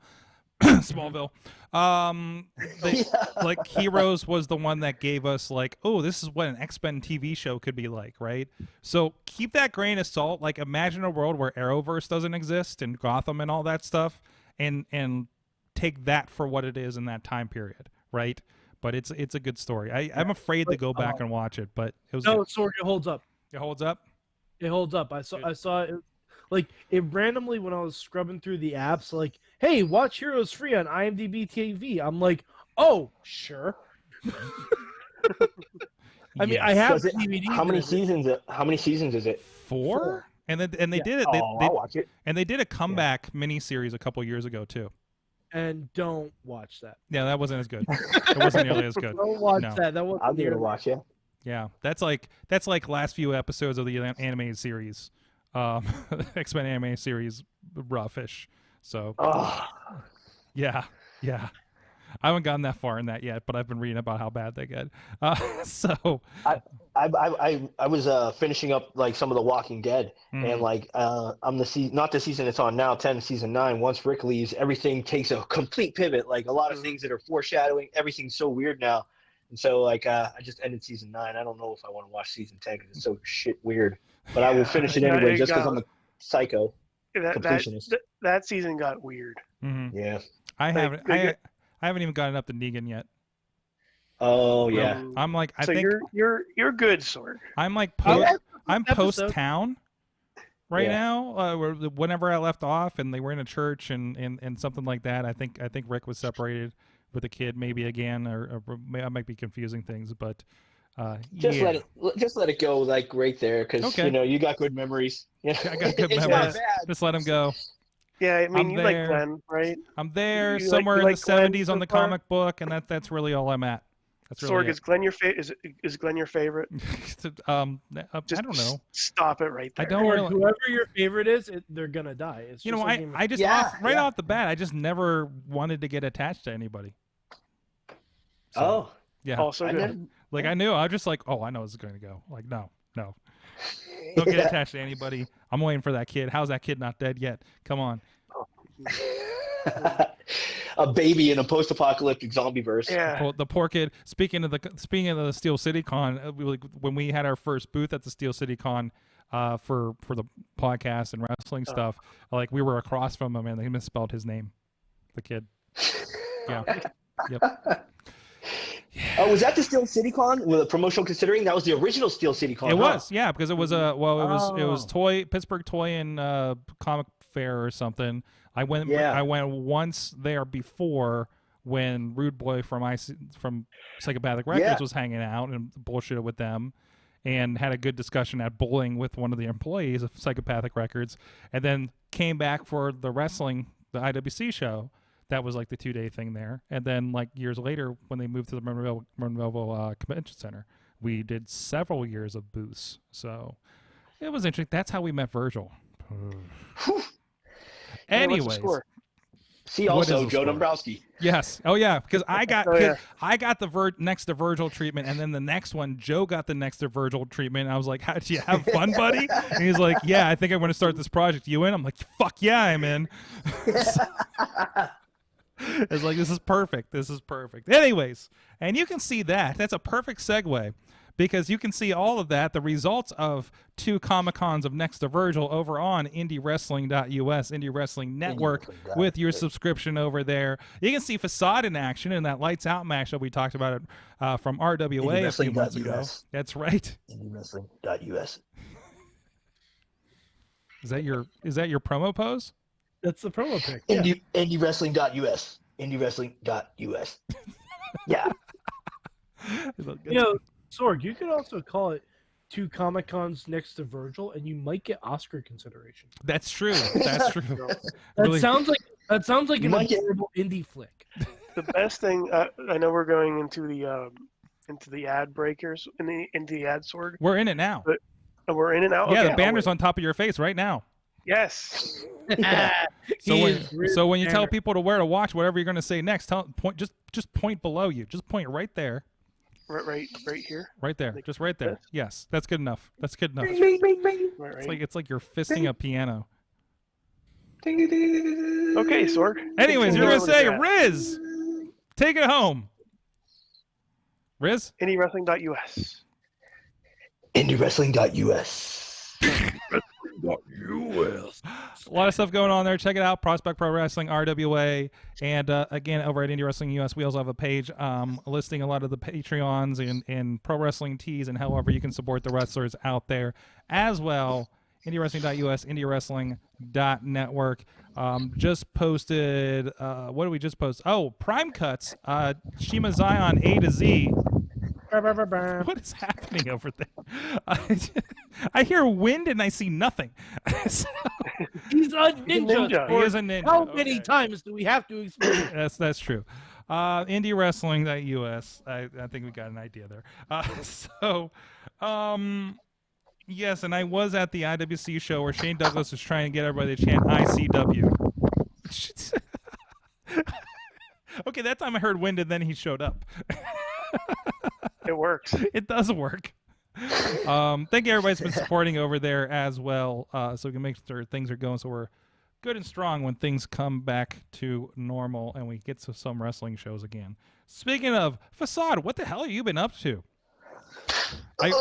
Smallville. Like Heroes was the one that gave us like, oh, this is what an X-Men TV show could be like, right? So keep that grain of salt. Like imagine a world where Arrowverse doesn't exist and Gotham and all that stuff, and take that for what it is in that time period, right? But it's a good story. I'm afraid to go back and watch it, but it was Sorg, it holds up. It holds up. It holds up. I saw it. Like it randomly when I was scrubbing through the apps, like, hey, watch Heroes free on IMDb TV. I'm like, oh, sure. I mean, I have DVDs. How many seasons is it? 4? And they did it. I'll watch it. And they did a comeback miniseries a couple years ago too. And don't watch that. Yeah, that wasn't as good. It wasn't nearly as good. Don't watch that. That wasn't. I'll give it a watch. Yeah. Yeah, that's like last few episodes of the animated series. X-Men anime series, roughish. So, yeah. I haven't gotten that far in that yet, but I've been reading about how bad they get. So, I was finishing up like some of The Walking Dead, and like I'm not the season it's on now, season 9. Once Rick leaves, everything takes a complete pivot. Like a lot of things that are foreshadowing, everything's so weird now. And so, like, I just ended season 9. I don't know if I want to watch season 10 because it's so shit weird. But I will finish it anyway, just because I'm a psycho completionist. That season got weird. Mm-hmm. Yeah, I haven't even gotten up to Negan yet. Oh yeah, I'm like, I so think you're good, Sorg. I'm like I'm post town right now. Whenever I left off, and they were in a church and something like that. I think Rick was separated with a kid, maybe again, or I might be confusing things, but just let it go, like right there, because you got good memories. Yeah, I got good memories. Just let him go. Yeah, I mean, I'm you there. like Glenn, right? I'm there You somewhere in like the Glenn 70s so on the far? comic book, and that's really all I'm at. That's really Sorg, is Glenn your is Glenn your favorite? I Just don't know. Stop it right there. I don't really. Whoever your favorite is, they're gonna die. It's just like I just off the bat, I just never wanted to get attached to anybody. So, yeah. Also good. Like I knew, I was just like, oh, I know this is going to go. Like, no. Don't get attached to anybody. I'm waiting for that kid. How's that kid not dead yet? Come on. A baby in a post-apocalyptic zombie verse. Yeah. The poor kid. Speaking of the Steel City Con, when we had our first booth at the Steel City Con for the podcast and wrestling stuff, like we were across from him and they misspelled his name. The kid. Yeah. Yep. Oh, was that the Steel City Con with a promotional considering? That was the original Steel City Con. It was, yeah, because it was it was Pittsburgh Toy and Comic Fair or something. I went once there before when Rude Boy from Psychopathic Records was hanging out and bullshitted with them, and had a good discussion at bowling with one of the employees of Psychopathic Records, and then came back for the IWC show. That was like the 2-day thing there. And then like years later, when they moved to the Monroeville Convention Center, we did several years of booths. So it was interesting. That's how we met Virgil. Anyways. See also Joe Dombrowski. Yes. Oh yeah, because I got the next to Virgil treatment, and then the next one Joe got the next to Virgil treatment. And I was like, "How did you have fun, buddy?" And he's like, "Yeah, I think I want to start this project. You in?" I'm like, "Fuck yeah, I'm in." It's like, this is perfect. This is perfect. Anyways, and you can see that. That's a perfect segue, because you can see all of that, the results of 2 Comic-Cons of Next to Virgil over on IndyWrestling.us, Indie Wrestling Network, with your subscription over there. You can see Facade in action in that Lights Out match that we talked about from RWA a few months ago. That's right. IndyWrestling.us. Is that your promo pose? That's the promo pic. IndyWrestling.us. IndyWrestling.us. Yeah. Sorg, you could also call it 2 Comic-Cons Next to Virgil, and you might get Oscar consideration. That's true. That's true. Sounds like an adorable indie flick. The best thing, I know we're going into the ad breakers, into the ad sword. We're in it now. But And we're in and out. Yeah, Okay, the banner's on top of your face right now. Yes. So when you tell people to where to watch, whatever you're going to say next, just point below you. Just point right there. Right here. Right there. Just right there. This? Yes, that's good enough. That's good enough. Right. It's like you're fisting a piano. Okay, Sorg. Anyways, you're going to say, Riz, take it home. Riz? IndyWrestling.us. IndyWrestling.us. A lot of stuff going on there. Check it out. Prospect Pro Wrestling, RWA. And again, over at Indy Wrestling US, we also have a page listing a lot of the Patreons and pro wrestling tees and however you can support the wrestlers out there as well. IndyWrestling.us, IndyWrestling.network. Just posted, what did we just post? Oh, Prime Cuts, Shima Zion A to Z. What is happening over there? I hear wind and I see nothing. He's a ninja. He is a ninja. How many times do we have to explain? That's true. Indie Wrestling.us. I think we got an idea there. Yes, and I was at the IWC show where Shane Douglas was trying to get everybody to chant ICW. Okay, that time I heard wind and then he showed up. It works. It does work. Thank you everybody for supporting over there as well, so we can make sure things are going so we're good and strong when things come back to normal and we get to some wrestling shows again. Speaking of Facade, what the hell have you been up to? I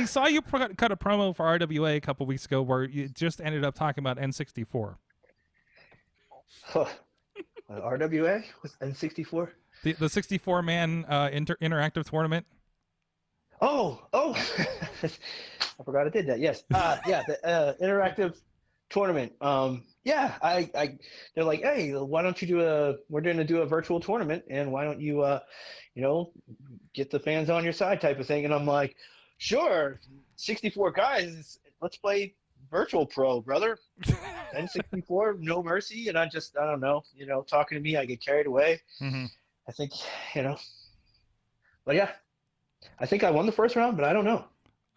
saw you cut a promo for RWA a couple weeks ago where you just ended up talking about N64. RWA was N64. The 64-man interactive tournament. Oh, I forgot I did that. Yes, yeah, the interactive tournament. They're like, hey, why don't you we're going to do a virtual tournament, and why don't you, get the fans on your side type of thing. And I'm like, sure, 64 guys, let's play virtual pro, brother. N64, no mercy. And I don't know, talking to me, I get carried away. Mm-hmm. I think, but yeah, I think I won the first round, but I don't know.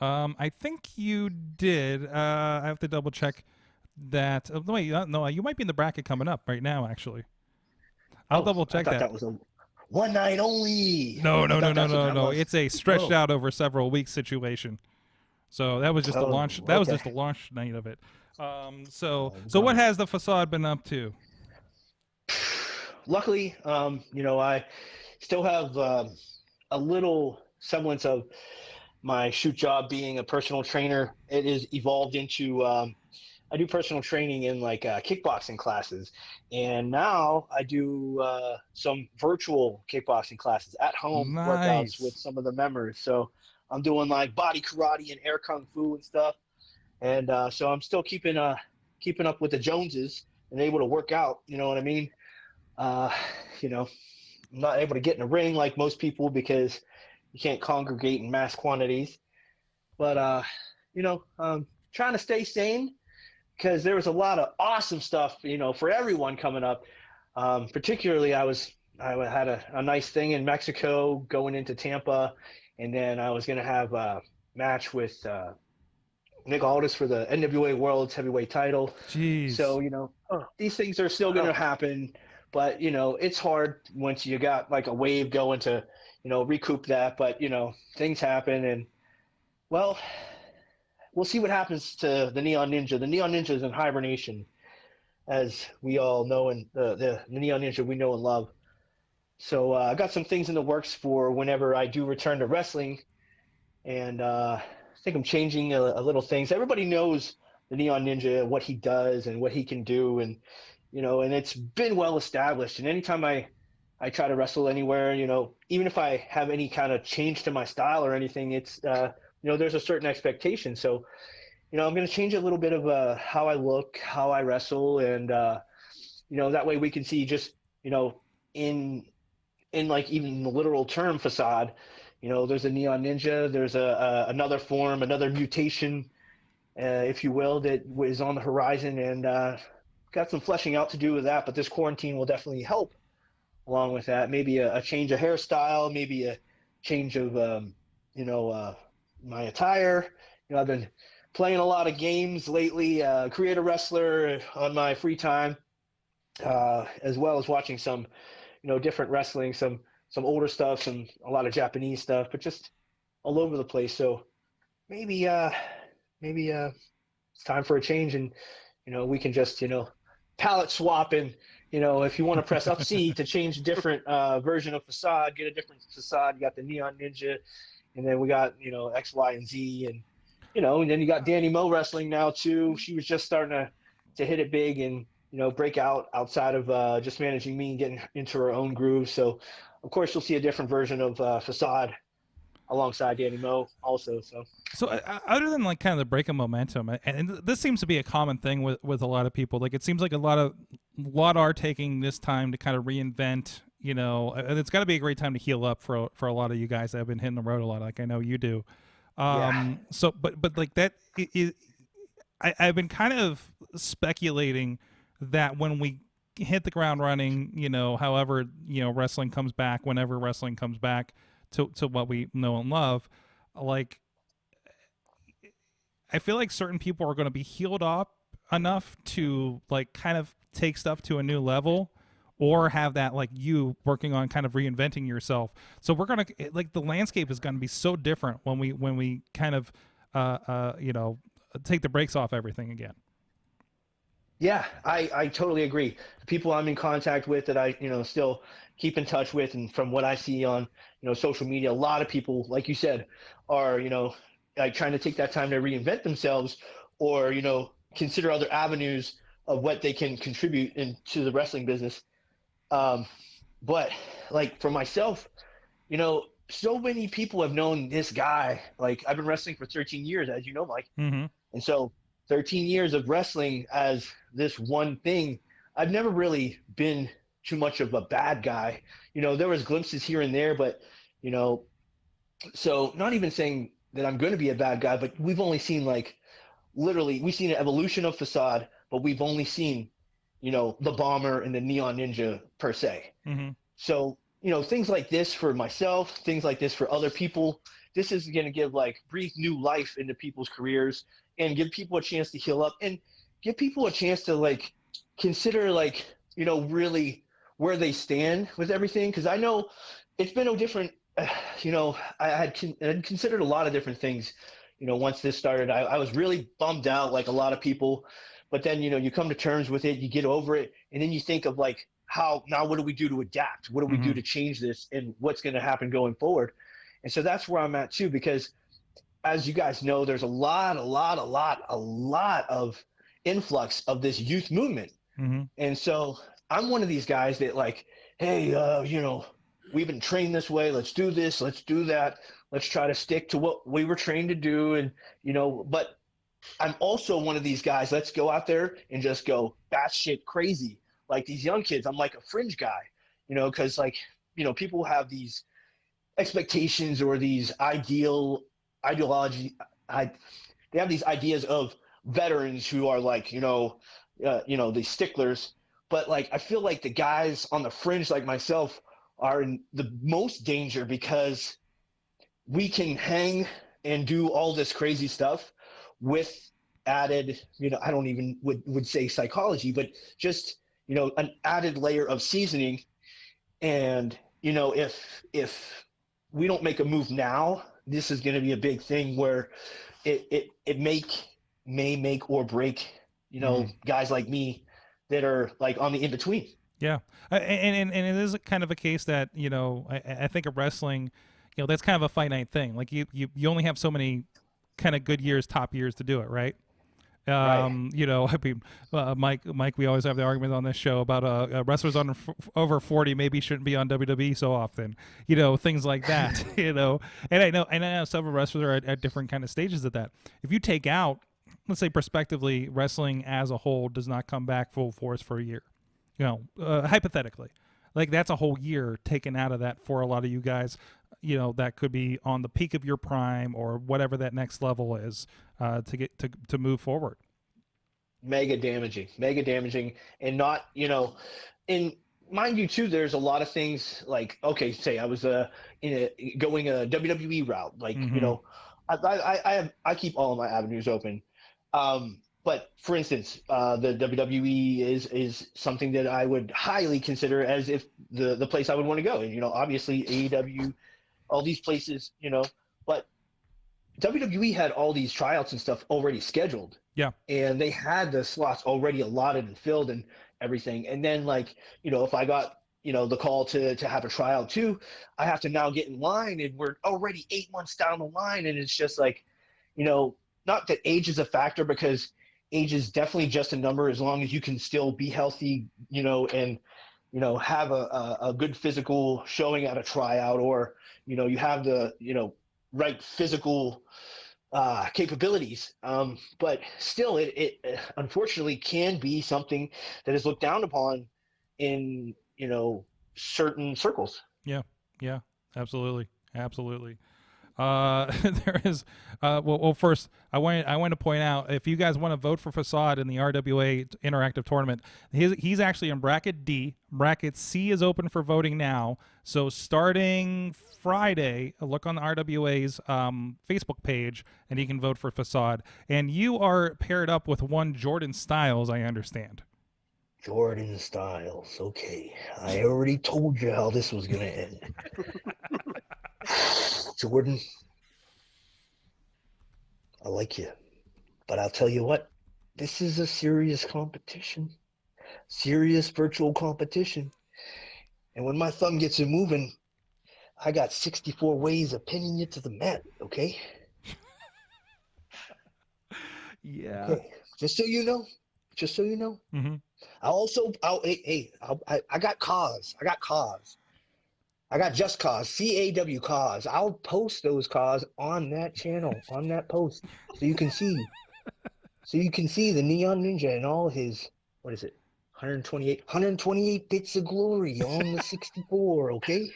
I think you did. I have to double check that. Oh, wait, no, you might be in the bracket coming up right now, actually. I'll double check I thought that was a one night only. No. It's a stretched out over several weeks situation. So that was just the launch. That was just the launch night of it. So what has the Facade been up to? Luckily, I still have a little semblance of my shoot job being a personal trainer. It is evolved into I do personal training in like kickboxing classes, and now I do some virtual kickboxing classes at home workouts with some of the members. So I'm doing like body karate and air kung fu and stuff, and so I'm still keeping up with the Joneses and able to work out. You know what I mean? I'm not able to get in the ring like most people because you can't congregate in mass quantities. But I'm trying to stay sane, because there was a lot of awesome stuff, for everyone coming up. Particularly, I had a nice thing in Mexico going into Tampa, and then I was going to have a match with Nick Aldis for the NWA World's Heavyweight title. Jeez. So, these things are still going to happen, but, it's hard once you got like a wave going to, recoup that. But, things happen, and, well, we'll see what happens to the Neon Ninja. The Neon Ninja is in hibernation, as we all know, and the Neon Ninja we know and love. So I got some things in the works for whenever I do return to wrestling, and I think I'm changing a little things. Everybody knows the Neon Ninja, what he does and what he can do, and and it's been well established. And anytime I try to wrestle anywhere, even if I have any kind of change to my style or anything, it's there's a certain expectation. So, I'm going to change a little bit of how I look, how I wrestle, and that way we can see just in like even the literal term Facade, there's a Neon Ninja, there's another form, another mutation, if you will, that is on the horizon, and got some fleshing out to do with that. But this quarantine will definitely help along with that. Maybe a change of hairstyle, maybe change of my attire. I've been playing a lot of games lately. Creator wrestler on my free time, as well as watching some different wrestling, some older stuff, a lot of Japanese stuff, but just all over the place. So maybe it's time for a change, and we can just palette swap, and if you want to press up C to change a different version of Facade, get a different Facade. You got the Neon Ninja, and then we got X, Y, and Z, and and then you got Dani Mo wrestling now too. She was just starting to hit it big and break out outside of just managing me and getting into her own groove. So of course you'll see a different version of Facade alongside Dani Mo also. So other than like kind of the break of momentum, and this seems to be a common thing with a lot of people, like it seems like a lot are taking this time to kind of reinvent, and it's got to be a great time to heal up for a lot of you guys that have been hitting the road a lot, like I know you do. So but like that I've been kind of speculating that when we hit the ground running, however, wrestling comes back, whenever wrestling comes back to what we know and love, like I feel like certain people are going to be healed up enough to like kind of take stuff to a new level, or have that like you working on kind of reinventing yourself. So we're going to like the landscape is going to be so different when we kind of take the brakes off everything again. Yeah, I totally agree. The people I'm in contact with that I still keep in touch with, and from what I see on social media, a lot of people, like you said, are like trying to take that time to reinvent themselves, or consider other avenues of what they can contribute into the wrestling business. But like for myself, so many people have known this guy. Like I've been wrestling for 13 years, as you know, Mike. Mm-hmm. And so 13 years of wrestling as this one thing, I've never really been too much of a bad guy. There was glimpses here and there, but so not even saying that I'm going to be a bad guy, but we've only seen we've seen an evolution of Facade, but we've only seen the Bomber and the Neon Ninja per se. Mm-hmm. So things like this for myself, things like this for other people, this is going to give breathe new life into people's careers and give people a chance to heal up, and give people a chance to consider really where they stand with everything. Because I know it's been no different. I had considered a lot of different things. Once this started, I was really bummed out, like a lot of people. But then you come to terms with it, you get over it, and then you think of how now what do we do to adapt? What do we do to change this, and what's going to happen going forward? And so that's where I'm at too, because as you guys know, there's a lot of influx of this youth movement. Mm-hmm. And so I'm one of these guys that hey, we've been trained this way. Let's do this. Let's do that. Let's try to stick to what we were trained to do. And, but I'm also one of these guys, let's go out there and just go batshit crazy. Like these young kids, I'm like a fringe guy, because people have these expectations or these ideology. They have these ideas of veterans who are the sticklers. But I feel like the guys on the fringe like myself are in the most danger, because we can hang and do all this crazy stuff with added, I don't even would say psychology, but just, an added layer of seasoning. And, if we don't make a move now, this is going to be a big thing where it may make or break, guys like me that are on the in-between. Yeah. And it is kind of a case that, I think of wrestling, that's kind of a finite thing. Like you only have so many kind of good years, top years to do it. Right. Right. Mike, we always have the argument on this show about wrestlers over 40 maybe shouldn't be on WWE so often, things like that, and I know several wrestlers are at different kind of stages of that. If you take out, let's say prospectively, wrestling as a whole does not come back full force for a year, hypothetically, that's a whole year taken out of that for a lot of you guys, that could be on the peak of your prime or whatever that next level is, to get to move forward. Mega damaging, and not, in mind you too, there's a lot of things like, okay, say I was going a WWE route, like you know, I keep all of my avenues open. But for instance, the WWE is something that I would highly consider as if the place I would want to go. And you know, obviously AEW, all these places, you know, but WWE had all these tryouts and stuff already scheduled. Yeah. And they had the slots already allotted and filled and everything. And then, like, you know, if I got, you know, the call to have a tryout too, I have to now get in line, and we're already 8 months down the line. And it's just like, you know, not that age is a factor, because age is definitely just a number as long as you can still be healthy, you know, and, you know, have a good physical showing at a tryout, or, you know, you have the, you know, right physical capabilities. But still, it unfortunately can be something that is looked down upon in, you know, certain circles. Yeah, absolutely. There is well, first I want to point out, if you guys want to vote for Facade in the RWA interactive tournament, he's actually in bracket D. Bracket C is open for voting now, so starting Friday, look on the RWA's Facebook page and you can vote for Facade. And you are paired up with one Jordan Styles, I understand. Jordan Styles, okay, I already told you how this was gonna end. Jordan, I like you, but I'll tell you what, this is a serious competition, serious virtual competition. And when my thumb gets it moving, I got 64 ways of pinning you to the mat, okay? Yeah. Okay. Just so you know. Mm-hmm. I got cause. I got just cause, CAW cause. I'll post those cause on that channel, on that post, so you can see. So you can see the Neon Ninja and all his, what is it, 128 bits of glory on the 64, okay?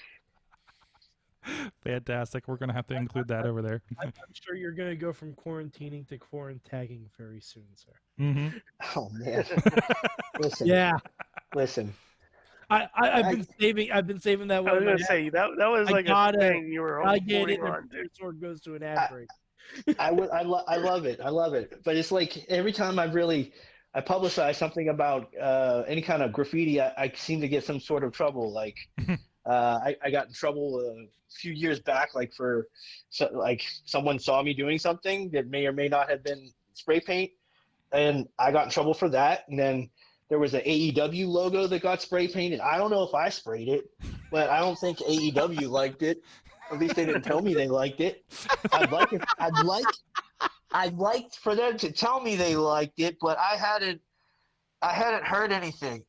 Fantastic. We're going to have to include that over there. I'm sure you're going to go from quarantining to quarantagging very soon, sir. Mm-hmm. Oh, man. Listen. Yeah. Listen. I've been saving that one. I was going to say, that was like a thing you were holding on to. Sword goes to an ad break. I love it. But it's like every time I publicize something about any kind of graffiti, I seem to get some sort of trouble. Like I got in trouble a few years back, like someone saw me doing something that may or may not have been spray paint, and I got in trouble for that. And then there was an AEW logo that got spray painted. I don't know if I sprayed it, but I don't think AEW liked it. At least they didn't tell me they liked it. I'd like for them to tell me they liked it, but I hadn't heard anything.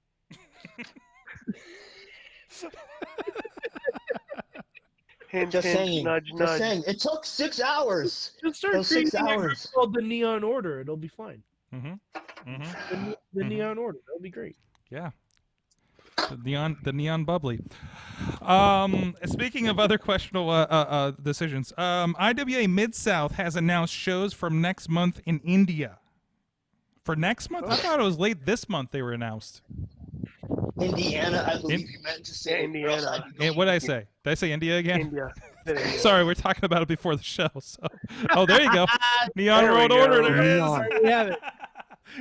Just saying. It took 6 hours. Just start creating a group called the Neon Order. It'll be fine. Mm-hmm. Mm-hmm. The Neon Order. That'll be great. Yeah. The neon bubbly. Speaking of other questionable decisions, IWA Mid-South has announced shows from next month in India. For next month? I thought it was late this month they were announced. Indiana, I believe you meant to say. Indiana. And what did I say? Did I say India again? India. Sorry, we're talking about it before the show. So. Oh, there you go. Neon World Order. There it is. We have it.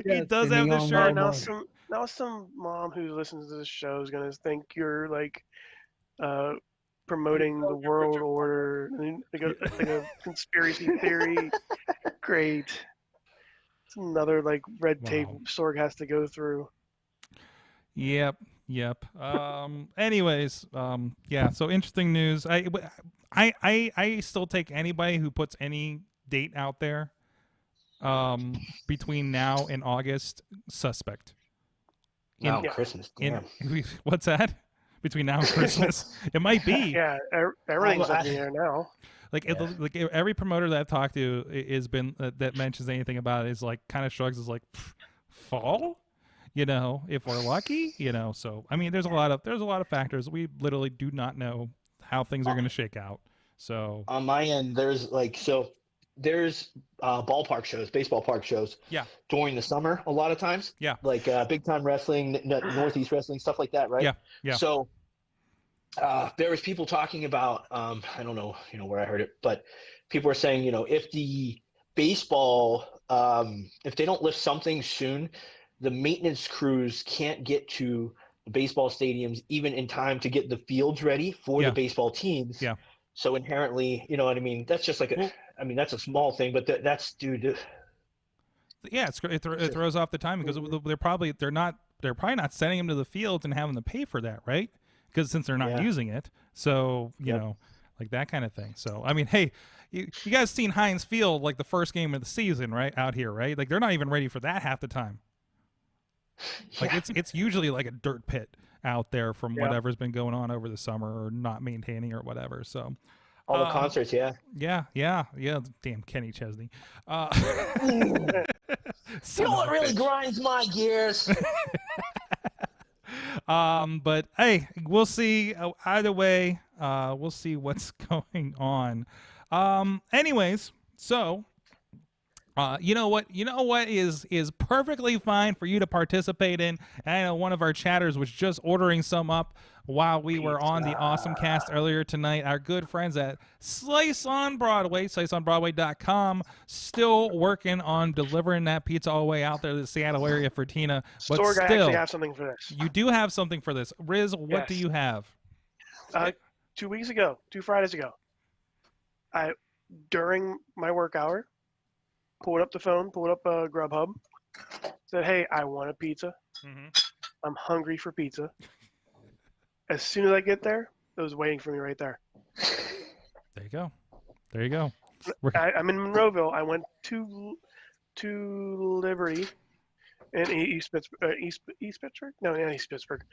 He does have the shirt. Now some mom who listens to this show is gonna think you're like promoting the world order, like a conspiracy theory. Great. It's another like red tape Sorg has to go through. Yep. Anyways, yeah. So interesting news. I still take anybody who puts any date out there between now and August suspect. Christmas. What's that? Between now and Christmas, it might be. Yeah, everything's up in the air now. Like every promoter that I've talked to has been that mentions anything about it is like kind of shrugs, is like fall. You know, if we're lucky, you know. So I mean, there's a lot of factors. We literally do not know how things are going to shake out. So on my end, there's like there's ballpark shows, baseball park shows. Yeah. During the summer, a lot of times. Yeah. Like big time wrestling, Northeast wrestling, stuff like that, right? Yeah. Yeah. So there was people talking about, I don't know, where I heard it, but people were saying, if the baseball, if they don't lift something soon, the maintenance crews can't get to the baseball stadiums even in time to get the fields ready for the baseball teams. Yeah. So inherently, you know what I mean? That's just like that's a small thing, but that's, dude. Yeah, it throws off the time because they're probably not sending them to the fields and having to pay for that, right? Because since they're not using it, so you know, like that kind of thing. So I mean, hey, you guys seen Heinz Field like the first game of the season, right? Out here, right? Like they're not even ready for that half the time. Like it's usually like a dirt pit out there from whatever's been going on over the summer or not maintaining or whatever. So all the concerts, yeah. Damn Kenny Chesney. You know what really grinds my gears? But hey, we'll see. Either way, we'll see what's going on. Anyways, so you know what is perfectly fine for you to participate in. And I know one of our chatters was just ordering some up while we were on the Awesome Cast earlier tonight. Our good friends at Slice on Broadway, sliceonbroadway.com, still working on delivering that pizza all the way out there to the Seattle area for Tina. But Store guy still, actually have something for this. you do have something for this. Riz, what do you have? 2 weeks ago, 2 Fridays ago, during my work hour, pulled up the phone, pulled up Grubhub, said, "Hey, I want a pizza. I'm hungry for pizza." As soon as I get there, it was waiting for me right there. There you go. There you go. I'm in Monroeville. I went to Liberty in East Pittsburgh? No, not East Pittsburgh.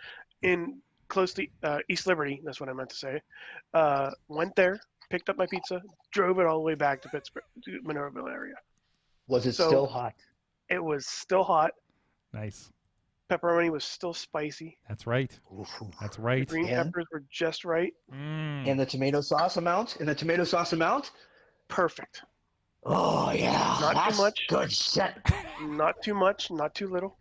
In close to East Liberty, that's what I meant to say. Went there, picked up my pizza, drove it all the way back to Pittsburgh, to Monroeville area. Was it still hot? It was still hot. Nice. Pepperoni was still spicy. That's right. That's right. The green peppers were just right. And the tomato sauce amount? Perfect. Oh, yeah. Not too much. Good shit. Not too much. Not too little.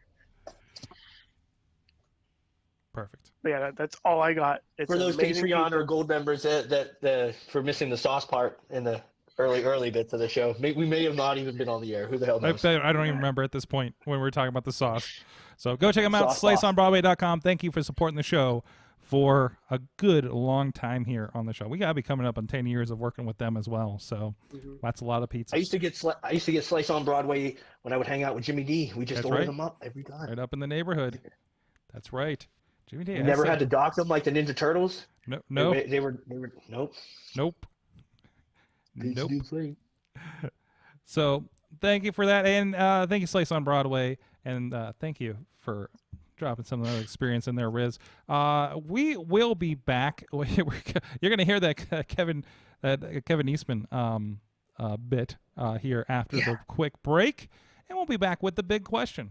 Perfect. But yeah, that's all I got. It's for those Patreon pizza. or Gold members that for missing the sauce part in the early bits of the show, we may have not even been on the air. Who the hell knows? I don't even remember at this point when we were talking about the sauce. So go check them out, sliceonbroadway.com. Thank you for supporting the show for a good long time here on the show. We got to be coming up on 10 years of working with them as well. So that's a lot of pizza. I used to get Slice on Broadway when I would hang out with Jimmy D. We just ordered them up every time. Right up in the neighborhood. That's right. Jimmy D. You never had to dock them like the Ninja Turtles? No. They were nope. Nope. So thank you for that, and thank you, Slice on Broadway, and thank you for dropping some of that experience in there, Riz. We will be back. You're going to hear that Kevin Eastman bit here after the quick break, and we'll be back with the big question.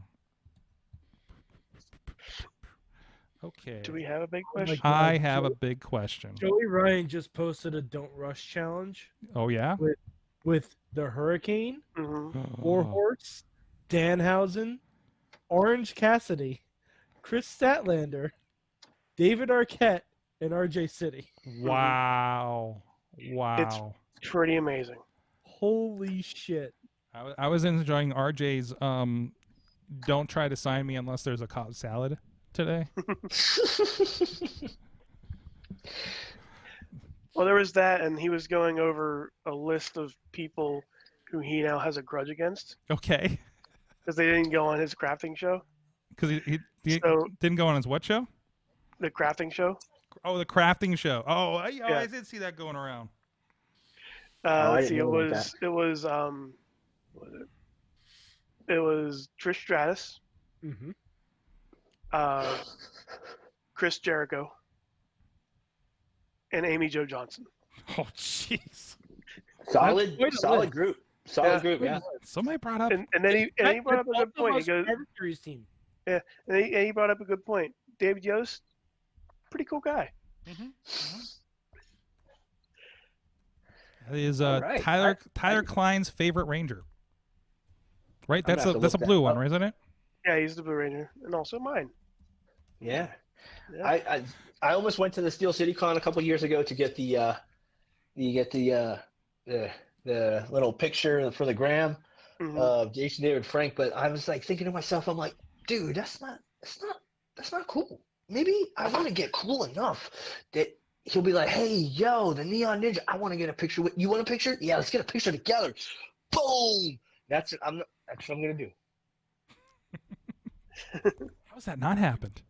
Okay. Do we have a big question? I have a big question. Joey Ryan just posted a Don't Rush challenge. Oh, yeah? With the Hurricane, Mm-hmm. Warhorse, Danhausen, Orange Cassidy, Chris Statlander, David Arquette, and RJ City. Wow. It's pretty amazing. Holy shit. I was enjoying RJ's don't try to sign me unless there's a Cobb salad today. Well, there was that, and he was going over a list of people who he now has a grudge against. Okay. Because they didn't go on his crafting show. Because he didn't go on his what show? The crafting show. Oh, the crafting show. Oh, I did see that going around. Let's see. It was Trish Stratus, Chris Jericho, and Amy Jo Johnson. Oh, jeez. Solid group. Solid group, yeah. Somebody brought up... And then he brought up a good point. He goes, team. yeah, and he brought up a good point. David Yost, pretty cool guy. is right. Tyler Klein's favorite Ranger. Right? I'm That's gonna have to that's a look blue that one, up. isn't it? Yeah, he's the Blue Ranger, and also mine. Yeah. Yeah. I almost went to the Steel City Con a couple years ago to get the little picture for the gram of Jason David Frank, but I was like thinking to myself, I'm like, dude, that's not cool. Maybe I want to get cool enough that he'll be like, hey, yo, the Neon Ninja, I want to get a picture with you. Want a picture? Yeah, let's get a picture together. Boom. That's what I'm gonna do. How's that not happened?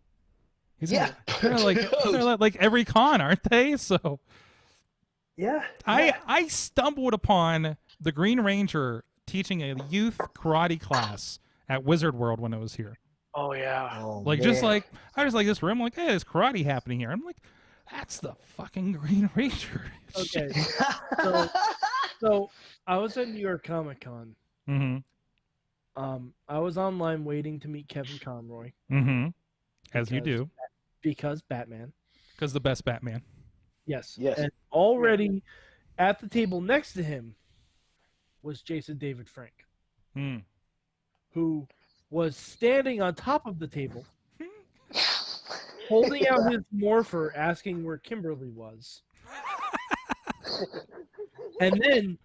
Yeah. They're like every con, aren't they? So Yeah. I stumbled upon the Green Ranger teaching a youth karate class at Wizard World when I was here. Oh yeah. Oh, Like man. just like I was like this room, like, hey, there's karate happening here. I'm like, that's the fucking Green Ranger. Okay. So I was at New York Comic Con. Mm-hmm. I was online waiting to meet Kevin Conroy. Mm-hmm. As you do. Because Batman. Because the best Batman. Yes. Yes. And already at the table next to him was Jason David Frank, Mm. who was standing on top of the table, holding out his morpher, asking where Kimberly was. And then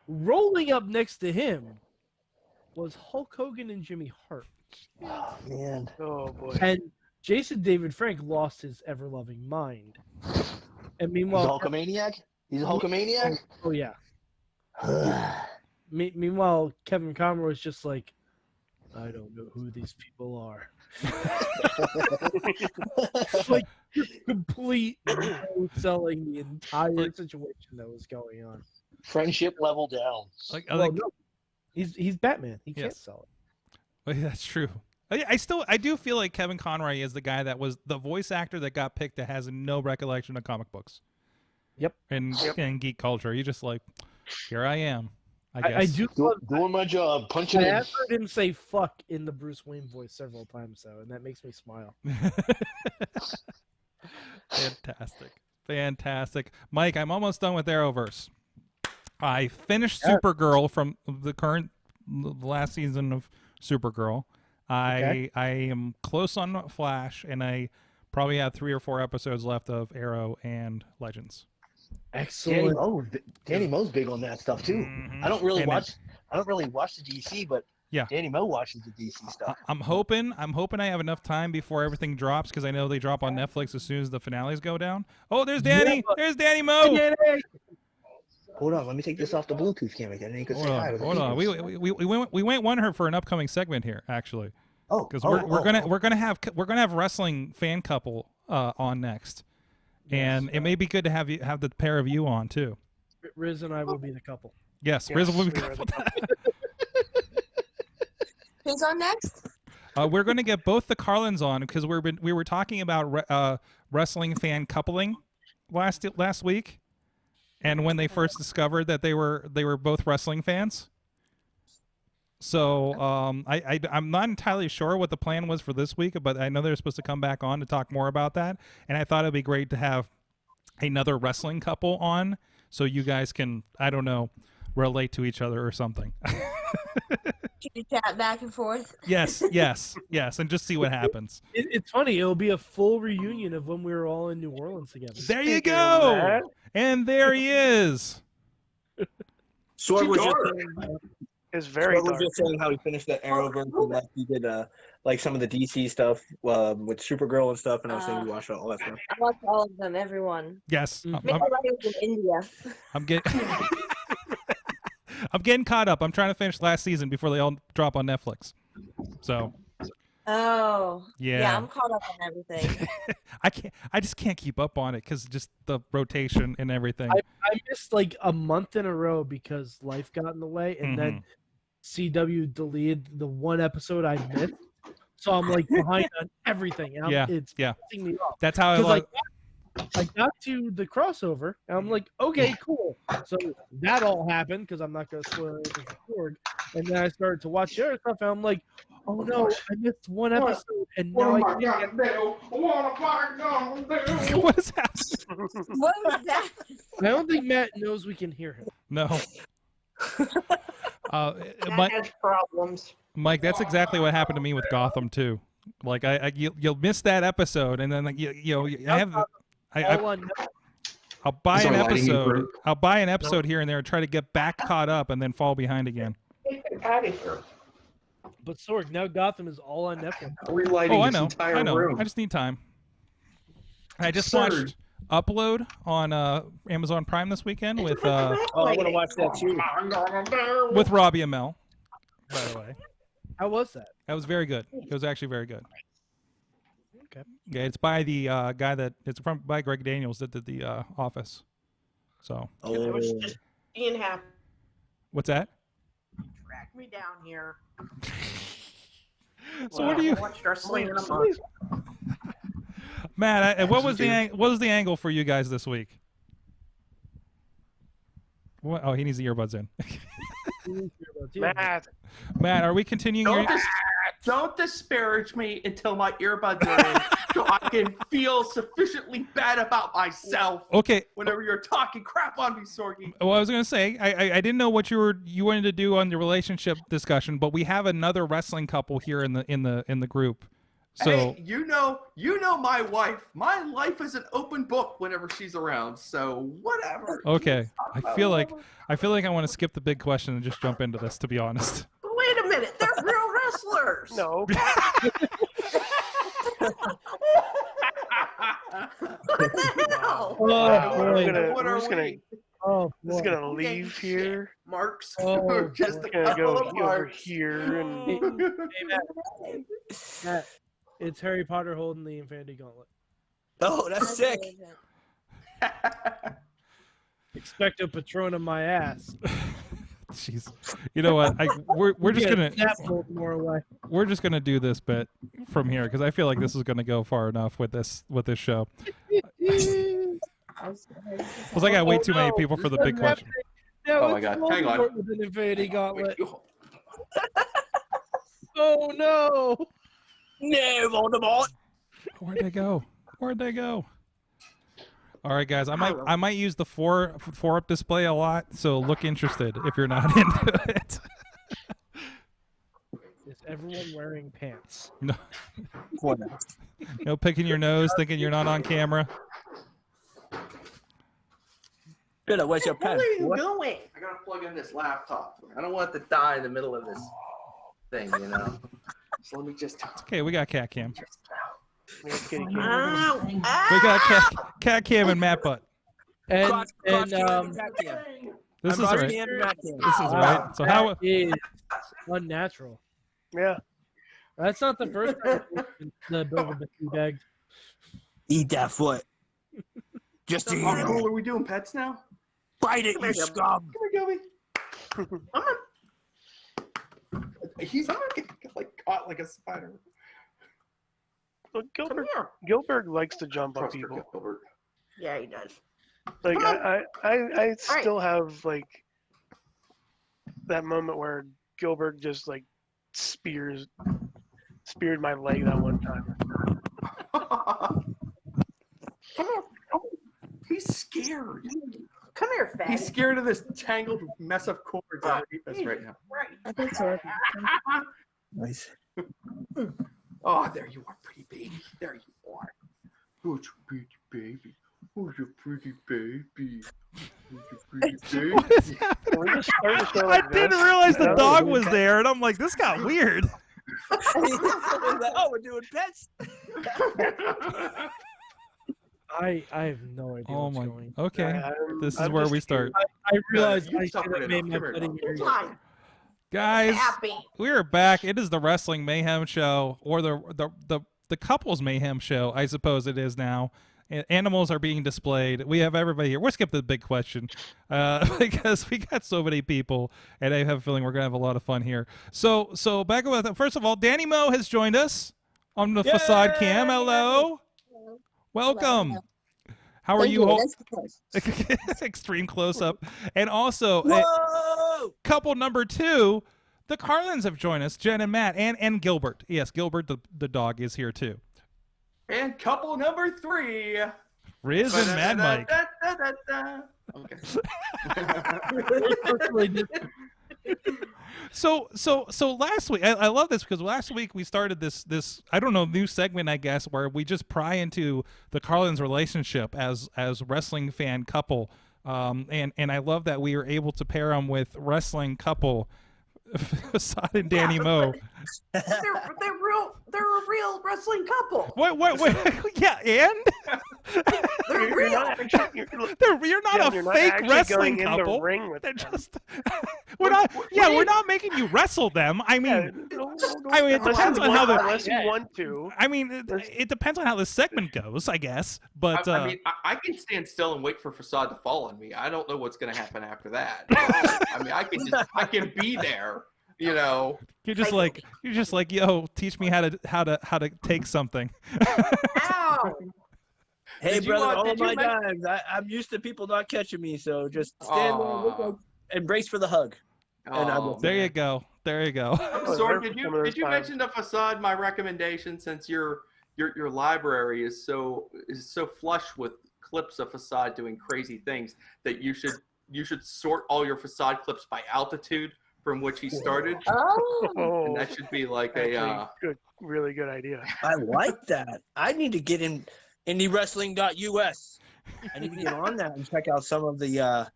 rolling up next to him was Hulk Hogan and Jimmy Hart. Oh, man. Oh boy. And Jason David Frank lost his ever-loving mind. And He's a meanwhile, Hulkamaniac? He's a Hulkamaniac? oh yeah. Meanwhile, Kevin Conroy's just like, I don't know who these people are. Like, complete selling the entire situation that was going on. Friendship level down. Like, Well, no, he's Batman. He can't Yes. sell it. Oh, yeah, that's true. I do feel like Kevin Conroy is the guy that was the voice actor that got picked that has no recollection of comic books. Yep. And geek culture. He's just like, here I am. I guess. I do. Doing my job, punching I in. have heard him say "fuck" in the Bruce Wayne voice several times, though, and that makes me smile. Fantastic. Mike, I'm almost done with Arrowverse. I finished Supergirl from the last season of Supergirl. I am close on Flash, and I probably have 3 or 4 episodes left of Arrow and Legends. Excellent. Danny Mo's big on that stuff too. Mhm. I don't really And watch the DC, but Yeah. Danny Mo watches the DC stuff. I'm hoping I have enough time before everything drops, because I know they drop on Netflix as soon as the finales go down. Oh, there's Danny. Yeah. There's Danny Mo. Hold on, let me take this off the Bluetooth camera. Then you can say hi. Hold on. We went one her for an upcoming segment here, actually, Oh, because we're gonna have wrestling fan couple on next, and it may be good to have the pair of you on too. Riz and I will be the couple. Yes, Yes, Riz will be we are couple. Who's on next? We're going to get both the Carlins on, because we were talking about wrestling fan coupling last week, and when they first discovered that they were both wrestling fans. So I'm not entirely sure what the plan was for this week, but I know they're supposed to come back on to talk more about that, and I thought it'd be great to have another wrestling couple on, so you guys can, I don't know, relate to each other or something. Can you chat back and forth? Yes, and just see what happens. It's funny. It'll be a full reunion of when we were all in New Orleans together. There you go. And there he is. Sword was It's very Sword was dark. just saying how he finished that Arrowverse and like he did like some of the DC stuff with Supergirl and stuff, and I was saying you watched all that stuff. I watched all of them, everyone. Yes, Mhm. Maybe I was in India. I'm getting I'm getting caught up. I'm trying to finish last season before they all drop on Netflix. So Oh. yeah, I'm caught up on everything. I just can't keep up on it because just the rotation and everything. I missed like a month in a row because life got in the way, and then CW deleted the one episode I missed. So I'm like behind on everything. And it's pissing me off. That's how I got to the crossover, and I'm like, okay, cool. So that all happened, because I'm not going to spoil anything for Korg. And then I started to watch the other stuff, and I'm like, oh no, I missed one episode, and now I can't get... What is that? What was that? I don't think Matt knows we can hear him. No. That has problems. Mike, that's exactly what happened to me with Gotham too. Like you'll miss that episode, and then like I'll buy an episode. I'll buy an episode here and there and try to get back caught up, and then fall behind again. But Sorg, now Gotham is all on Netflix. Oh, I know. I just need time. I just watched Upload on Amazon Prime this weekend with I want to watch that too. with Robbie and Mel. By the way, how was that? That was very good. It was actually very good. Okay. Yeah, it's by the guy by Greg Daniels that did The Office. So. It was just being happy. What's that? Track me down here. So what do you? Watched wrestling in a month. Matt, what was the angle for you guys this week? What? Oh, he needs the earbuds in. Matt, are we continuing? Don't disparage me until my earbuds are in, so I can feel sufficiently bad about myself. Okay. Whenever you're talking crap on me, Sorgi. Well, I was gonna say I didn't know what you wanted to do on the relationship discussion, but we have another wrestling couple here in the group. So hey, you know my wife. My life is an open book whenever she's around. So whatever. Okay. I feel like I want to skip the big question and just jump into this, to be honest. Wait a minute, they're real wrestlers. No. What the hell? I'm just gonna leave here. Marks. Just gonna go over here and. Matt, it's Harry Potter holding the Infinity Gauntlet. Oh, that's sick. Expect a Patron on my ass. Jeez. You know what? We're just gonna we're just gonna do this bit from here because I feel like this is gonna go far enough with this show. Because I got way too many people for the big question. Oh my God! Hang on. With an Infinity Gauntlet. Oh no! No, Voldemort. Where'd they go? All right, guys. I might use the four up display a lot, so look interested if you're not into it. Is everyone wearing pants? No. No picking your nose, thinking you're not on camera. Good. Where's your pen? Where are you going? I gotta plug in this laptop. I don't want it to die in the middle of this thing, you know. So let me just. Okay, we got Cat Cam. Ow, We got Cat Cam and Matt Butt. And this is right. This is right. So how is unnatural? Yeah. That's not the first time the bill of the tea bag. Eat that foot. Just to How cool are we doing pets now? bite it, you scum. Come here, Gubby. He's not gonna get like caught like a spider. Well, Gilbert likes to jump on people. Yeah, he does. Like I still have like that moment where Gilbert just like speared my leg that one time. Come here. He's scared. Come here, fat. He's scared of this tangled mess of cords underneath us right now. I think so. Nice. Oh, there you are, pretty baby. There you are. Who's your pretty baby? Who's your pretty baby? Who's your pretty baby? What is happening? I didn't realize the dog was there, and I'm like, this got weird. Oh, we're doing pets. I have no idea what's going on. Okay, this is where we start. I realized I should have made my buddy here. Guys, we're back. It is the Wrestling Mayhem show, or the Couples Mayhem show, I suppose it is now. Animals are being displayed. We have everybody here. We're skipping the big question because we got so many people, and I have a feeling we're gonna have a lot of fun here. So back with it. First of all, Dani Mo has joined us on the Facade Cam. Hello. Welcome. How are you? Extreme close up. And also, couple number 2, the Carlins have joined us, Jen and Matt, and Gilbert. Yes, Gilbert, the dog, is here too. And couple number 3, Riz and Mad Mike. Okay. So last week, I love this because last week we started this I don't know, new segment, I guess, where we just pry into the Carlins relationship as wrestling fan couple, and I love that we were able to pair them with wrestling couple Facade and Dani Mo. They're a real wrestling couple. What? Yeah, and They're real. you're not a fake wrestling couple. The ring with They're them. just we're not making you wrestle them. I mean, it depends on how unless you want to. I mean, it depends on how the segment goes, I guess. But I mean, I can stand still and wait for Facade to fall on me. I don't know what's going to happen after that. I mean, I can be there. You know, you're just like, yo, teach me how to take something. Ow! Hey, Did you, brother, all did my you men- dimes. I'm used to people not catching me, so just stand there, look like, and brace for the hug. And I will. There you go. Sorg, did you mention to Facade my recommendation, since your library is so flush with clips of Facade doing crazy things, that you should sort all your Facade clips by altitude from which he started. Oh. And that should be like really good idea. I like that. I need to get in Indy Wrestling US. I need to get on that and check out some of the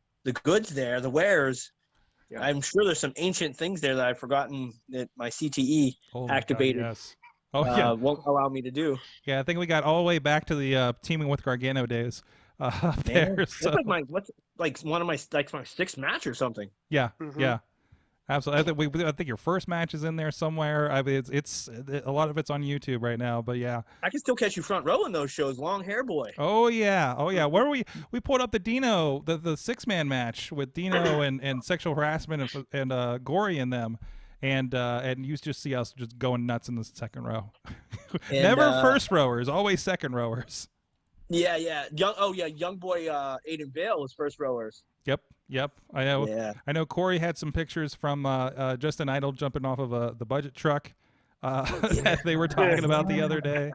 goods there, the wares. Yeah. I'm sure there's some ancient things there that I've forgotten that my CTE activated. God, yes. Oh yeah, won't allow me to do. Yeah, I think we got all the way back to the teaming with Gargano days. There, so. That's like one of my sixth match or something. Yeah, yeah. Absolutely. I think your first match is in there somewhere. I mean, it's a lot of it's on YouTube right now. But yeah, I can still catch you front row in those shows. Long hair boy. Oh yeah. Where were we pulled up the Dino, the 6-man match with Dino and sexual harassment and Gory in them, and you just see us just going nuts in the second row. Never first rowers, always second rowers. Yeah. Young boy Aiden Vale was first rowers. Yep. I know. Yeah. I know Corey had some pictures from Justin Idol jumping off of the budget truck that they were talking about the other day.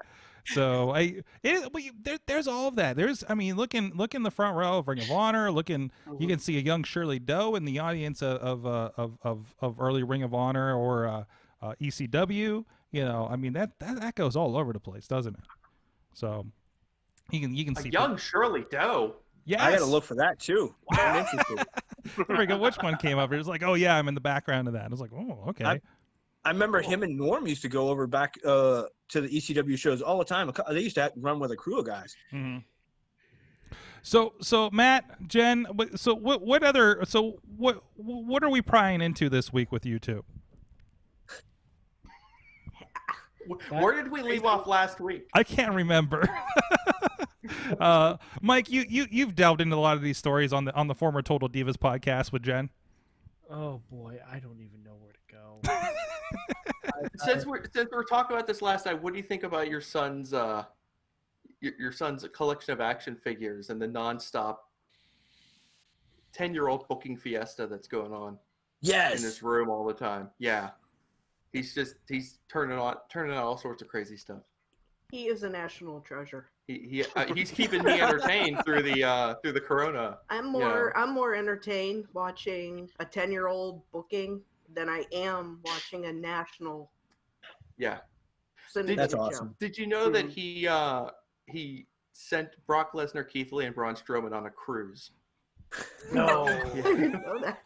So there's all of that. Look in the front row of Ring of Honor. You can see a young Shirley Doe in the audience of early Ring of Honor or ECW. You know, I mean that goes all over the place, doesn't it? So you can see young Shirley Doe. Yes. I got to look for that too. I'm interested. There we go. Which one came up? It was like, oh yeah, I'm in the background of that. I was like, oh, okay. I remember him and Norm used to go over back to the ECW shows all the time. They used to run with a crew of guys. Mm-hmm. So Matt, Jen, what are we prying into this week with you two? Where did we leave off last week? I can't remember. Mike, you've delved into a lot of these stories on the former Total Divas podcast with Jen. Oh boy, I don't even know where to go. Since we're talking about this last night, what do you think about your son's collection of action figures and the nonstop 10-year-old booking fiesta that's going on? Yes. In his room all the time. Yeah. He's turning out all sorts of crazy stuff. He is a national treasure. He's keeping me entertained through the corona. I'm more entertained watching a 10-year-old booking than I am watching a national. Yeah. That's awesome. Did you know that he sent Brock Lesnar, Keithley, and Braun Strowman on a cruise? No. I didn't know that.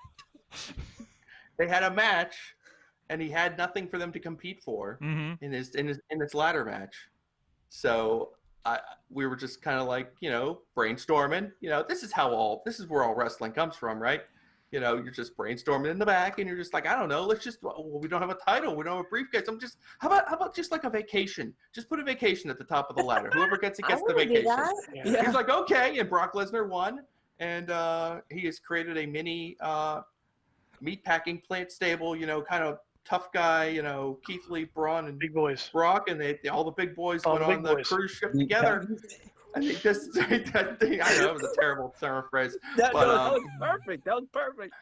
They had a match, and he had nothing for them to compete for in his ladder match. So we were just kind of like, brainstorming. This is where all wrestling comes from, right? You're just brainstorming in the back, and you're just like, I don't know. We don't have a title, we don't have a briefcase. How about just like a vacation? Just put a vacation at the top of the ladder. Whoever gets it gets the vacation. Yeah. He's like, okay, and Brock Lesnar won, and he has created a mini meatpacking plant stable. Kind of tough guy, Keithley, Braun, and big boys, Brock, and all the big boys went on the cruise ship together. I think that thing, I know it was a terrible phrase. That was perfect. That was perfect.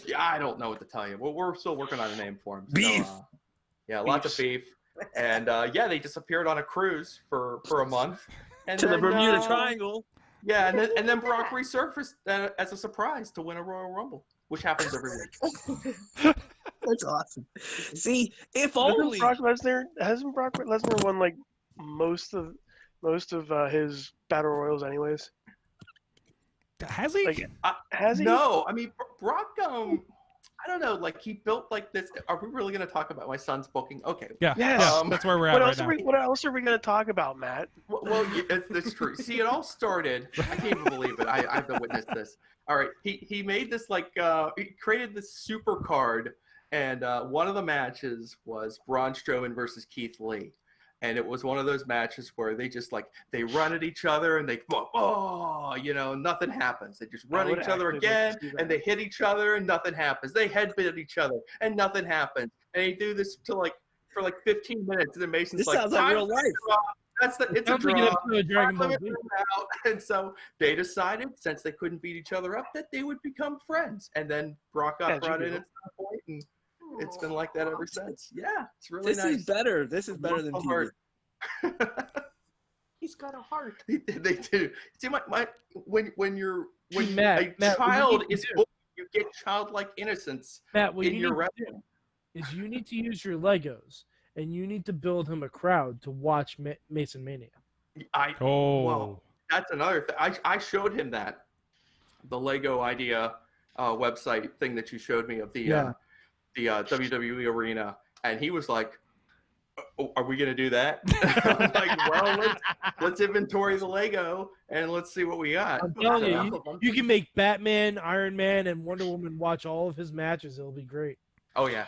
Yeah, I don't know what to tell you. We're still working on a name for him. Beef. So, lots of beef. And they disappeared on a cruise for a month. And to the Bermuda Triangle. Yeah, and then Brock resurfaced as a surprise to win a Royal Rumble, which happens every week. That's awesome. See, if Hasn't only Brock Lesnar won like most of his battle royals, anyways? Has he? Like, has he? No, I mean Brock. I don't know. Like he built like this. Are we really going to talk about my son's booking? Okay. Yeah. Yes. Yeah, that's where we're at right now. What else are we going to talk about, Matt? Well, that's true. See, it all started. I can't even believe it. I've been witness this. All right, he made this like he created this super card, and one of the matches was Braun Strowman versus Keithley. And it was one of those matches where they just like they run at each other and they nothing happens. They just run at each other again and they hit each other and nothing happens. They headbutt at each other and nothing happens. And they do this for 15 minutes. And then Mason's this sounds like real life. It's a draw. And so they decided, since they couldn't beat each other up, that they would become friends. And then Brock got brought in at some point, and it's been like that ever since. Yeah, it's really nice. This is better. This is better than TV. He's got a heart. They do. See, when Matt, a child is born, you get childlike innocence. Matt, what in you your need wrestling. to do is you need to use your Legos, and you need to build him a crowd to watch Mason Mania. Well, that's another thing. I showed him that the Lego idea website thing that you showed me of the WWE arena, and he was like, oh, are we gonna do that? I'm like, well, let's inventory the Lego and let's see what we got. I'm telling you, you can make Batman, Iron Man, and Wonder Woman watch all of his matches. It'll be great. Oh yeah.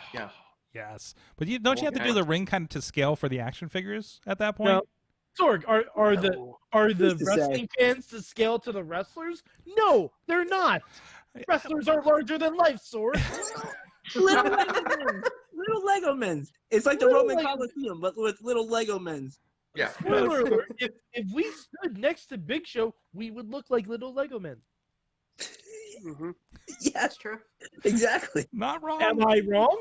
Yes, but don't you have to do the ring kind of to scale for the action figures at that point? No. Sorg, are the wrestling fans to scale to the wrestlers? No, they're not. Wrestlers are larger than life, Sorg. Little Lego men. It's like the Roman Coliseum, but with little Lego men. Yeah. Spoiler alert, if we stood next to Big Show, we would look like little Lego men. Mm-hmm. Yeah, that's true. Exactly. Not wrong. Am I wrong?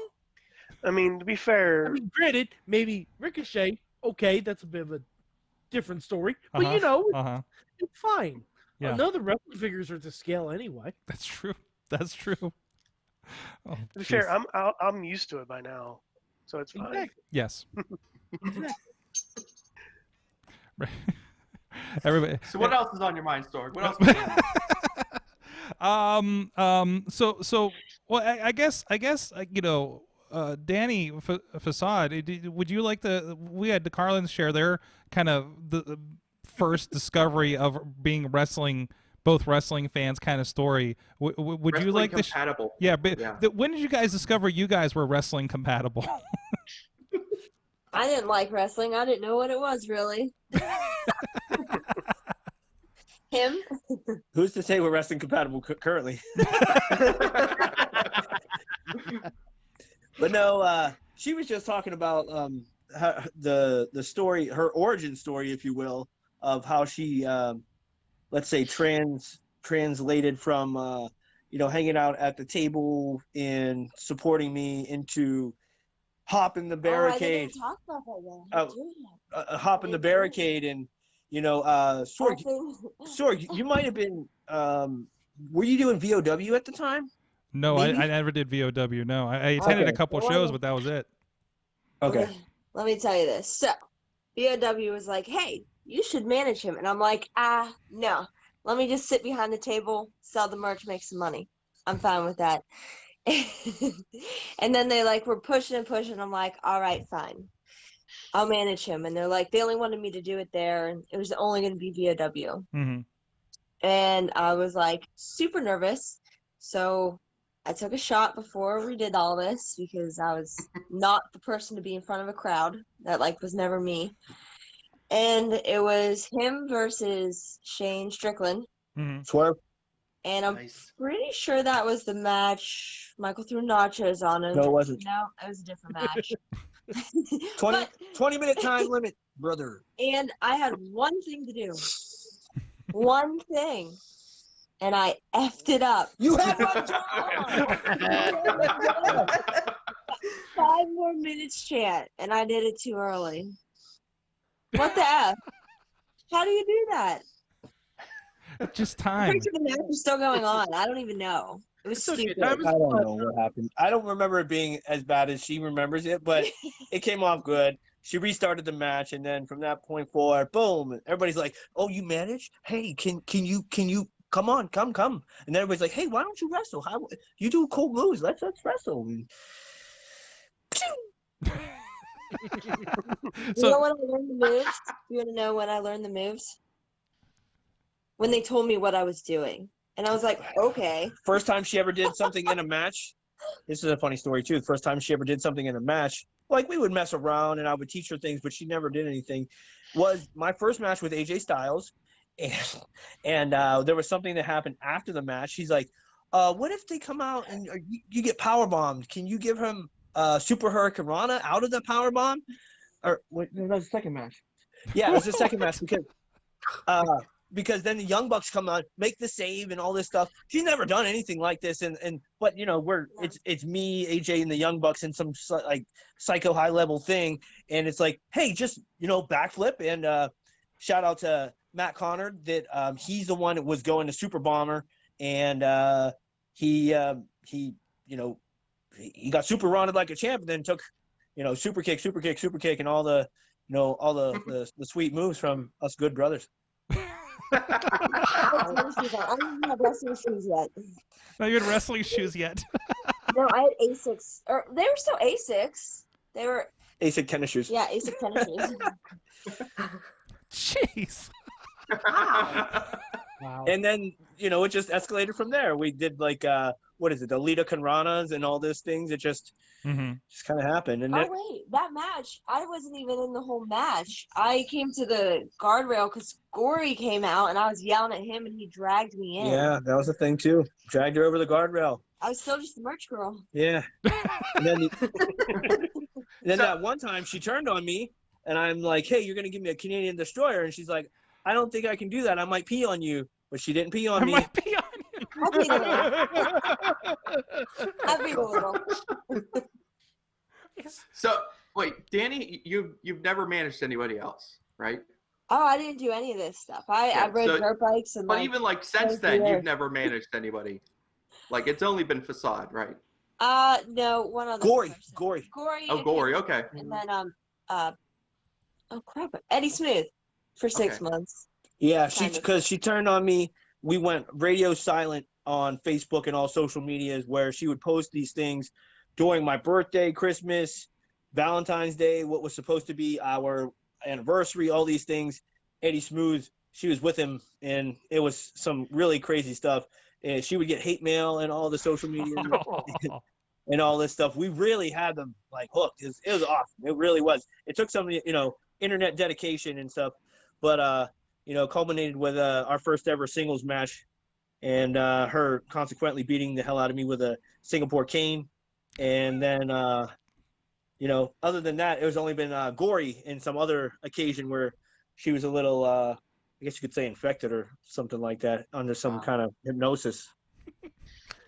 I mean, to be fair, granted, maybe Ricochet. Okay, that's a bit of a different story, but it's fine. Yeah. None of the wrestling figures are to scale anyway. That's true. That's true. Oh, to be fair, I'm used to it by now, so it's fine. Exactly. Yes. Everybody. So what else is on your mind, Sorg? What else? Well, I guess Dani Facade, would you like we had the Carlins share their kind of the first discovery of being both wrestling fans kind of story. Would you like this? Compatible. Yeah, but when did you guys discover you guys were wrestling compatible? I didn't like wrestling. I didn't know what it was really. Him? Who's to say we're wrestling compatible currently? But no, she was just talking about the story, her origin story, if you will, of how she, let's say, translated from hanging out at the table and supporting me into hopping the barricade. I didn't talk about that. Hopping the barricade and Sorg, you might have been. Were you doing VOW at the time? No, I never did VOW. No, I attended a couple of shows, but that was it. Okay. Let me tell you this. So, VOW was like, "Hey, you should manage him," and I'm like, no. Let me just sit behind the table, sell the merch, make some money. I'm fine with that. And then they were pushing and pushing. I'm like, all right, fine. I'll manage him. And they're like, they only wanted me to do it there, and it was only going to be VOW. Mm-hmm. And I was super nervous. So I took a shot before we did all this because I was not the person to be in front of a crowd. That was never me. And it was him versus Shane Strickland. Mm-hmm. Swerve. And I'm pretty sure that was the match Michael threw nachos on him. No, it wasn't. No, it was a different match. 20-minute time limit, brother. And I had one thing to do. One thing. And I effed it up. You had one job! 5 more minutes, chat. And I did it too early. What the F? How do you do that? Just I'm time. pretty sure the match is still going on. I don't even know. It was It's okay. stupid. Time is I don't fun. know what happened. I don't remember it being as bad as she remembers it, but it came off good. She restarted the match, and then from that point forward, boom! Everybody's like, "Oh, you managed? Hey, can you come on, come?" And everybody's like, "Hey, why don't you wrestle? How you do cool moves? Let's wrestle." And, You know when I learned the moves? You want to know when I learned the moves? When they told me what I was doing. And I was like, okay. first time she ever did something in a match. This is a funny story too. The first time she ever did something in a match, like we would mess around and I would teach her things, but she never did anything. Was my first match with AJ Styles, and there was something that happened after the match. She's like, "What if they come out and you get power bombed? Can you give him Super Hurricane Rana out of the power bomb?" Or what? No, that was the second match. Yeah, it was the second match because then the Young Bucks come on, make the save and all this stuff. She's never done anything like this, but you know, it's me, AJ, and the Young Bucks in some like psycho high level thing, and it's like, hey, just backflip and shout out to Matt Connor that he's the one that was going to Super Bomber, and he got super rounded like a champ, and then took super kick, and all the the sweet moves from us good brothers. I don't have wrestling shoes yet. Not even wrestling shoes yet. No, I had Asics. Or they were still Asics. They were Asic tennis shoes. Yeah, Asic tennis shoes. Jeez. Wow. And then it just escalated from there. We did like what is it, the Lita Kanranas and all those things. It just kind of happened. And Wait, that match, I wasn't even in the whole match. I came to the guardrail because Gory came out and I was yelling at him and he dragged me in. yeah, that was the thing too. Dragged her over the guardrail. I was still just the merch girl. Yeah. And then, that one time she turned on me and I'm like, "Hey, you're gonna give me a Canadian Destroyer," and she's like, "I don't think I can do that. I might pee on you." But she didn't pee on me. I peed a little. I peed a little. So wait, Dani, you've never managed anybody else, right? Oh, I didn't do any of this stuff. I rode dirt bikes and. But even since then, you've never managed anybody. Like it's only been Facade, right? No, one other. Gory. Oh, Gory. Okay. And then oh crap, Eddie Smooth for 6 months. Yeah, because she turned on me. We went radio silent on Facebook and all social medias where she would post these things during my birthday, Christmas, Valentine's Day, what was supposed to be our anniversary, all these things. Eddie Smooth, she was with him, and it was some really crazy stuff. And she would get hate mail and all the social media and all this stuff. We really had them hooked. It was awesome. It really was. It took some internet dedication and stuff, but culminated with our first ever singles match, and her consequently beating the hell out of me with a Singapore cane. And then, other than that, it was only been Gory in some other occasion where she was a little, I guess you could say, infected or something like that under some kind of hypnosis.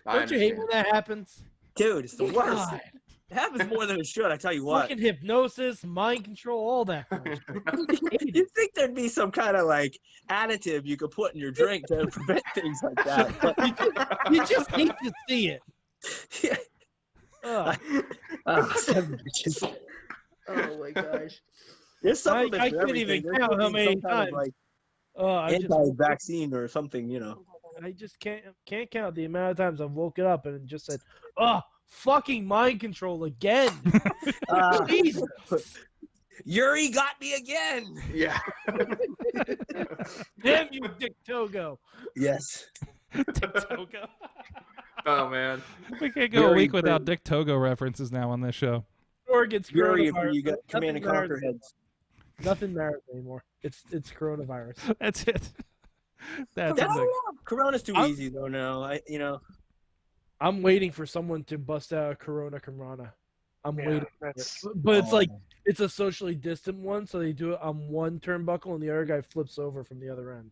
Don't you hate when that happens? Dude, it's the worst. God. It happens more than it should, I tell you what. Fucking hypnosis, mind control, all that. You'd think there'd be some kind of additive you could put in your drink to prevent things like that. But you just hate to see it. Yeah. Oh my gosh. There's supplements I for couldn't everything. even There count could how be many some kind times. of anti-vaccine or something, I just can't count the amount of times I've woken up and just said, "Oh, fucking mind control again." Jesus. Yuri got me again. Yeah. Damn you, Dick Togo. Yes. Dick Togo. Oh man. We can't go a week without Dick Togo references now on this show. Or gets Yuri, coronavirus. you got Command and Conquer heads. Nothing matters anymore. It's coronavirus. That's it. That's That's it. Corona's too easy though now. I'm waiting for someone to bust out a Corona Kamrana. I'm waiting for it. That's But it's it's a socially distant one, so they do it on one turnbuckle and the other guy flips over from the other end.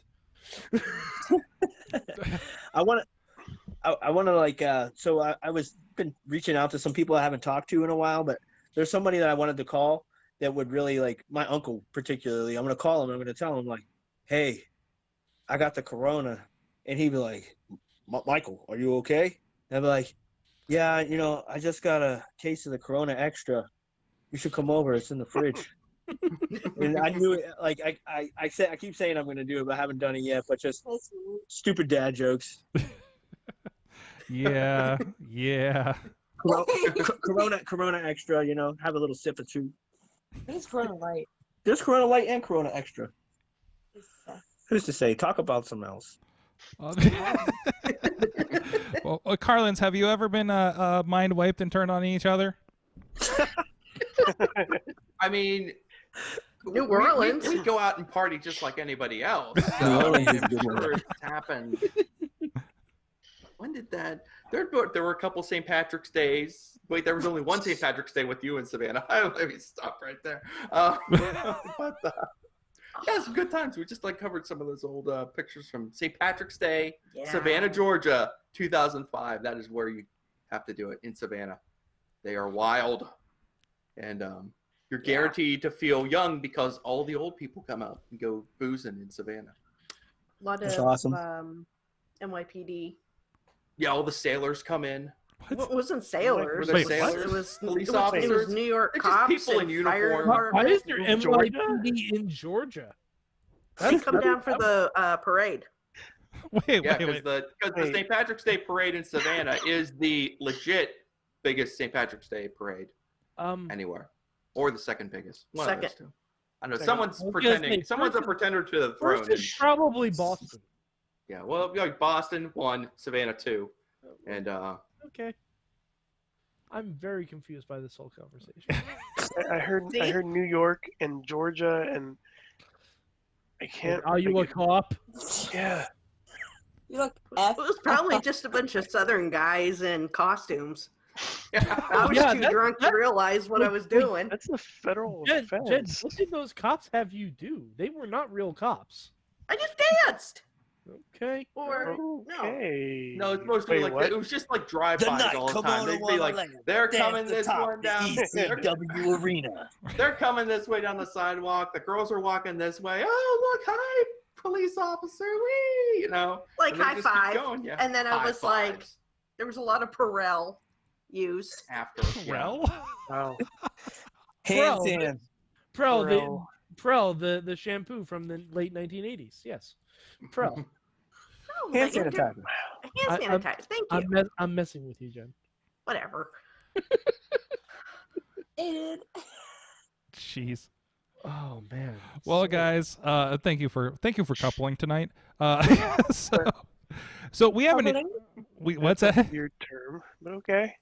I want to so I was been reaching out to some people I haven't talked to in a while, but there's somebody that I wanted to call that would really my uncle particularly. I'm going to call him. I'm going to tell him hey, I got the Corona. and he'd be like, Michael, are you okay? And I'd be like, yeah, I just got a case of the Corona Extra. You should come over. It's in the fridge. And I knew it. Like I keep saying I'm going to do it, but I haven't done it yet. But just stupid dad jokes. Yeah. Corona Extra. Have a little sip or two. It's Corona Light. There's Corona Light and Corona Extra. Who's to say? Talk about something else. Well, Carlins, have you ever been mind wiped and turned on each other? I mean, New Orleans. We go out and party just like anybody else. So, I'm sure it's happened. When did that? There were a couple St. Patrick's Days. Wait, there was only one St. Patrick's Day with you in Savannah. Let me stop right there. Yeah, some good times. We just covered some of those old pictures from St. Patrick's Day, Savannah, Georgia, 2005. That is where you have to do it, in Savannah. They are wild, and you're guaranteed to feel young because all the old people come out and go boozing in Savannah. A lot That's of awesome. NYPD. Yeah, all the sailors come in. What wasn't sailors? Were they It sailors? was Police it officers? was New York They're just cops people and in fire uniform. Why is there department. NYPD in Georgia? They come down for the parade. Wait. Because the St. Patrick's Day parade in Savannah is the legit biggest St. Patrick's Day parade anywhere, or the second biggest. One of those two. I know someone's pretending. Someone's a pretender to the throne. First is probably Boston. Yeah, well, Boston 1, Savannah 2, and Okay. I'm very confused by this whole conversation. I heard New York and Georgia, and I can't. Are you a cop? Yeah. You look It was probably just a bunch of Southern guys in costumes. I was too drunk to realize what I was doing. That's a federal Jen, offense. what did those cops have you do? They were not real cops. I just danced. Okay. Or Okay. no, it's mostly Wait, like what? it was just like drive-bys all the time. They'd be like, "They're coming this one down ECW Arena. They're coming this way down the sidewalk. The girls are walking this way. Oh, look, hi, police officer, wee!" like and they high just keep five. going, yeah. And then I High was like, fives there was a lot of Perel used. after. Well, Wow. Hands in. Prel, the shampoo from the late 1980s. Yes. Prel. Oh, Hand but you sanitizer. Hand sanitizer. Thank you. I'm messing with you, Jen. Whatever. jeez. Oh man. Well, guys, thank you for coupling tonight. So we have what's that? Weird term, but okay.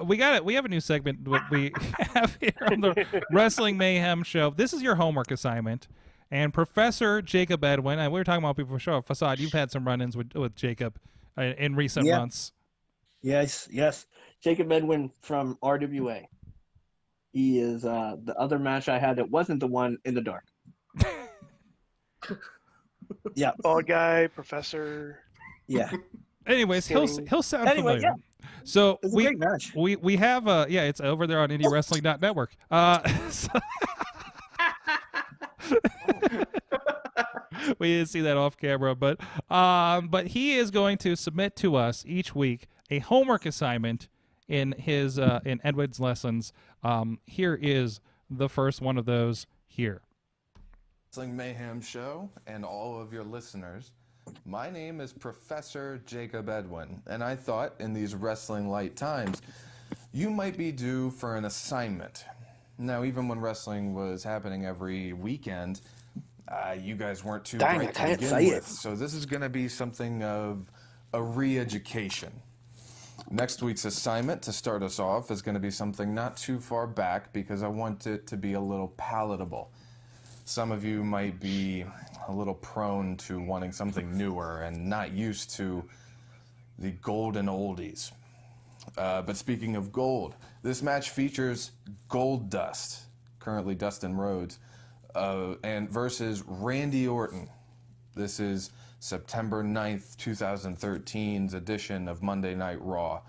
We have a new segment we have here on the Wrestling Mayhem show. This is your homework assignment. And Professor Jacob Edwinn, and we were talking about before the show, Facade, you've had some run-ins with Jacob in recent months. Yes. Jacob Edwinn from RWA. He is the other match I had that wasn't the one in the dark. Yeah. Bald guy, professor. Yeah. Anyways, he'll sound familiar. Yeah. So It's a great match. we have it's over there on IndieWrestling.network. We didn't see that off camera, but he is going to submit to us each week a homework assignment in his in Edwinn's lessons. Here is the first one of those here. Wrestling Mayhem show and all of your listeners. My name is Professor Jacob Edwinn, and I thought in these wrestling light times you might be due for an assignment. Now, even when wrestling was happening every weekend, you guys weren't too bright to begin with. So this is going to be something of a re-education. Next week's assignment to start us off is going to be something not too far back because I want it to be a little palatable. Some of you might be a little prone to wanting something newer and not used to the golden oldies. But speaking of gold, this match features Goldust, currently Dustin Rhodes, and versus Randy Orton. This is September 9th, 2013's edition of Monday Night Raw.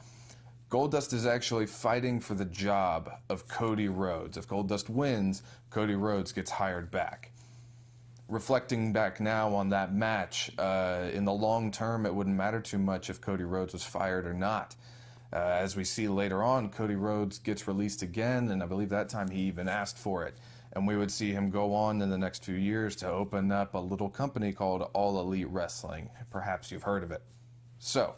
Goldust is actually fighting for the job of Cody Rhodes. If Goldust wins, Cody Rhodes gets hired back. reflecting back now on that match, in the long term, it wouldn't matter too much if Cody Rhodes was fired or not. As we see later on, Cody Rhodes gets released again, and I believe that time he even asked for it. And we would see him go on in the next few years to open up a little company called All Elite Wrestling. Perhaps you've heard of it. So,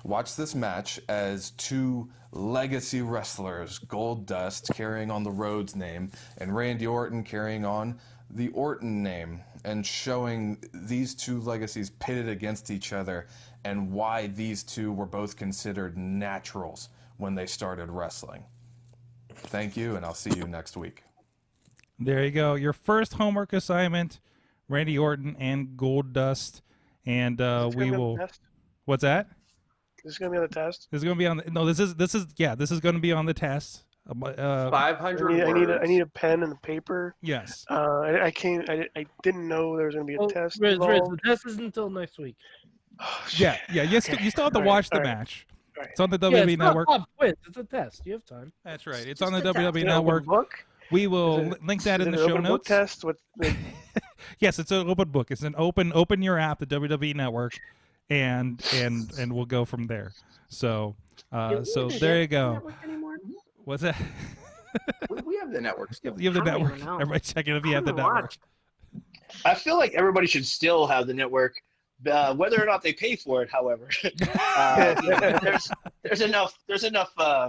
watch this match as two legacy wrestlers, Goldust carrying on the Rhodes name, and Randy Orton carrying on the Orton name, and showing these two legacies pitted against each other and why these two were both considered naturals when they started wrestling. Thank you, and I'll see you next week. There you go. Your first homework assignment, Randy Orton and Goldust, and we will. What's that? This is gonna be on the test. This is gonna be on. No, this is going to be on the test. 500 I need a pen and a paper. Yes. I didn't know there was gonna be a test. Riz, the test is until next week. Yeah. You still have to watch the match. Right. It's on the WWE Network. It's a test. You have time. That's right. It's on the WWE Network. We will link that in the show notes. Test? Yes, it's an open book. It's an open your app, the WWE Network, and we'll go from there. So there you go. What's that? We have the network still. You have the network. Everybody checking if you have the network. I feel like everybody should still have the network, whether or not they pay for it. However, there's enough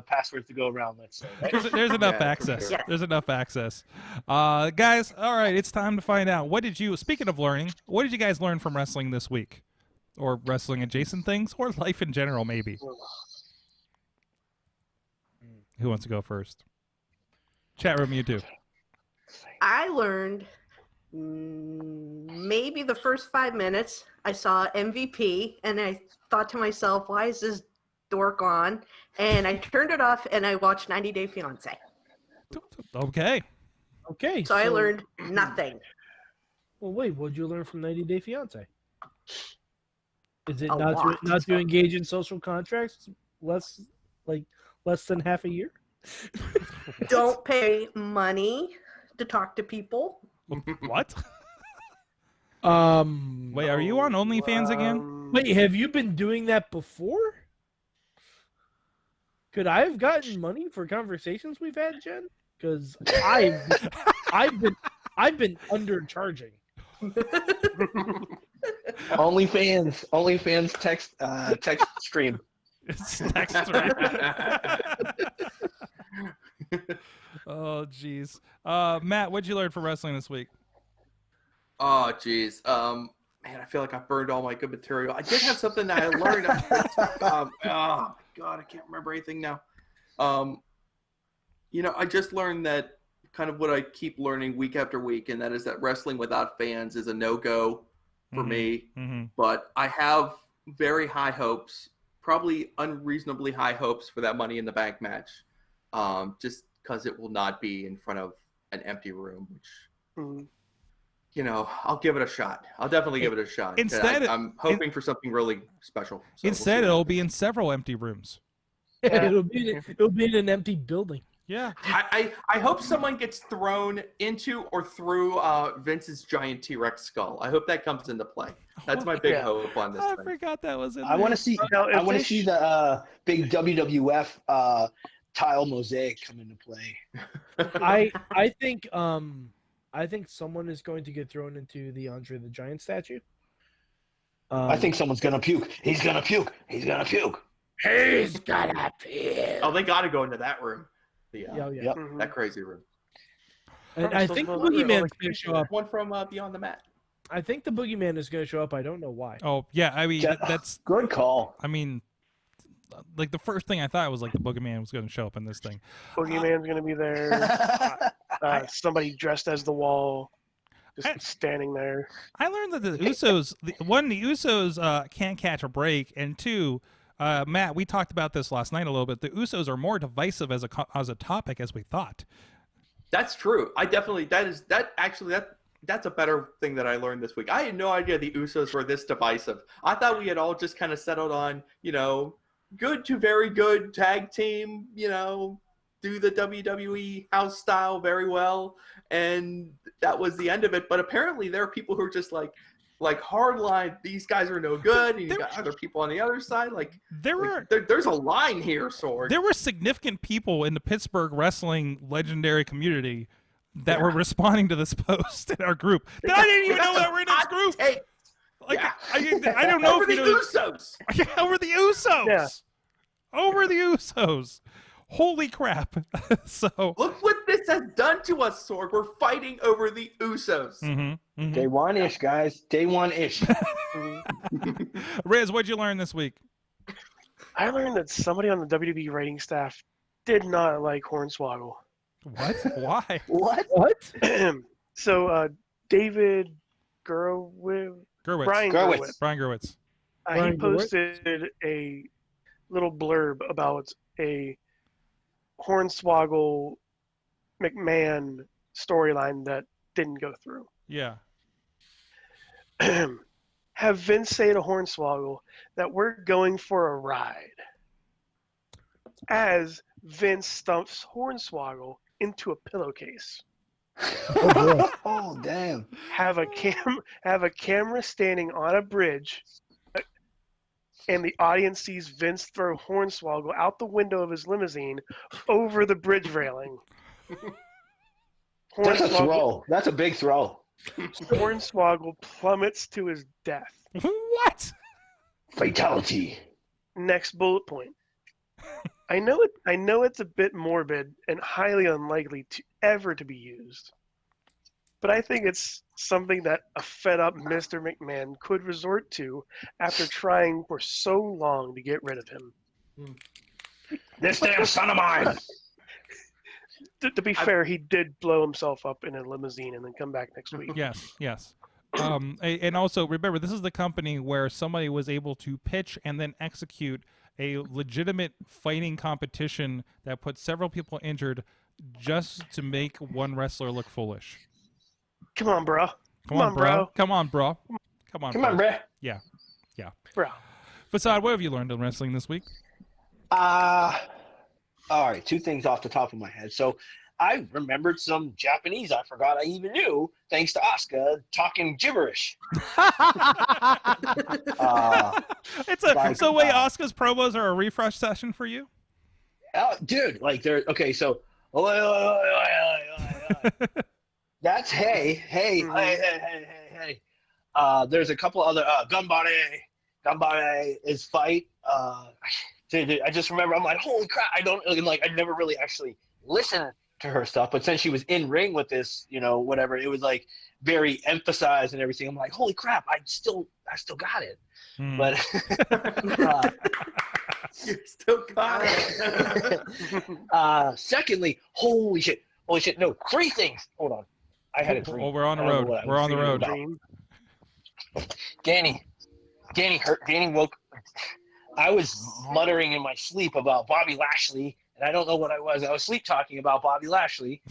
passwords to go around. Let's say right? there's enough access. Sure. There's enough access. Guys, all right, it's time to find out. Speaking of learning, what did you guys learn from wrestling this week, or wrestling adjacent things, or life in general, maybe? Who wants to go first? Chat room, you too. I learned maybe the first 5 minutes. I saw MVP and I thought to myself, why is this dork on? And I turned it off and I watched 90 Day Fiancé. Okay. So I learned nothing. Well, wait, what did you learn from 90 Day Fiancé? Is it not to engage in social contracts less than half a year? Don't pay money to talk to people. What? Wait, are you on OnlyFans again? Wait, have you been doing that before? Could I have gotten money for conversations we've had, Jen? Because I've been undercharging. OnlyFans text stream. It's text stream. Oh, jeez. Matt, what'd you learn from wrestling this week? Oh, jeez. Man, I feel like I burned all my good material. I did have something that I learned. Oh, my God, I can't remember anything now. I just learned that kind of what I keep learning week after week, and that is that wrestling without fans is a no-go for me. Mm-hmm. But I have very high hopes, probably unreasonably high hopes for that Money in the Bank match, just because it will not be in front of an empty room, which, I'll give it a shot. I'll definitely give it a shot. Instead, I'm hoping for something really special. So instead, it'll be in several empty rooms. Yeah. It'll be in an empty building. Yeah. I hope someone gets thrown into or through Vince's giant T-Rex skull. I hope that comes into play. That's my big hope on this thing. I forgot that was in there. I want to see the big WWF tile mosaic come into play. I think someone is going to get thrown into the Andre the Giant statue. I think someone's gonna puke. He's gonna puke. He's gonna puke. He's gonna puke. Oh, they got to go into that room. That crazy room. And I think the Boogeyman's going to show up. One from Beyond the Mat. I think the Boogeyman is going to show up. I don't know why. Oh, yeah. I mean, that's good call. I mean, like the first thing I thought was like the Boogeyman was going to show up in this thing. Boogeyman's going to be there. Somebody dressed as the Wall, just standing there. I learned that the Usos, the Usos can't catch a break, and two, Matt, we talked about this last night a little bit. The Usos are more divisive as a topic as we thought. That's true. That's a better thing that I learned this week. I had no idea the Usos were this divisive. I thought we had all just kind of settled on, good to very good tag team, do the WWE house style very well, and that was the end of it. But apparently there are people who are just like hardline, these guys are no good, and you got other people on the other side. There's a line here, Sorg. There were significant people in the Pittsburgh wrestling legendary community that were responding to this post in our group. That I didn't even know that were in this group. I don't know over if the you know Usos. Over the Usos. Yeah. Over the Usos. Holy crap. So look what this has done to us, Sorg. We're fighting over the Usos. Day one-ish, guys. Day one-ish. Riz, what'd you learn this week? I learned that somebody on the WWE writing staff did not like Hornswoggle. What? Why? What? So, David Brian Gerwitz. He posted a little blurb about a Hornswoggle McMahon storyline that didn't go through. Yeah. Have Vince say to Hornswoggle that we're going for a ride. As Vince stumps Hornswoggle into a pillowcase. Oh damn! Have a camera standing on a bridge, and the audience sees Vince throw Hornswoggle out the window of his limousine over the bridge railing. That's a throw. That's a big throw. Hornswoggle plummets to his death. What? Fatality. Next bullet point. I know it's a bit morbid and highly unlikely to ever to be used. But I think it's something that a fed-up Mr. McMahon could resort to after trying for so long to get rid of him. This damn son of mine! To be fair, he did blow himself up in a limousine and then come back next week. Yes. And also, remember, this is the company where somebody was able to pitch and then execute a legitimate fighting competition that put several people injured just to make one wrestler look foolish. Come on, bro. Come on, bro. Yeah. Bro. Facade, what have you learned in wrestling this week? All right, two things off the top of my head. So I remembered some Japanese I forgot I even knew, thanks to Asuka talking gibberish. So wait, Asuka's promos are a refresh session for you? Dude, like they're okay. So that's hey. There's a couple other Gambare is fight. Dude, I just remember I'm like, holy crap! I never really actually listened to her stuff, but since she was in ring with this, whatever, it was like very emphasized and everything. I'm like, holy crap! I still got it. But you still got it. Secondly, holy shit! No, three things. Hold on, I had a dream. Oh, we're on the road. We're on the road. Danny woke. I was muttering in my sleep about Bobby Lashley, and I don't know what I was. I was sleep talking about Bobby Lashley,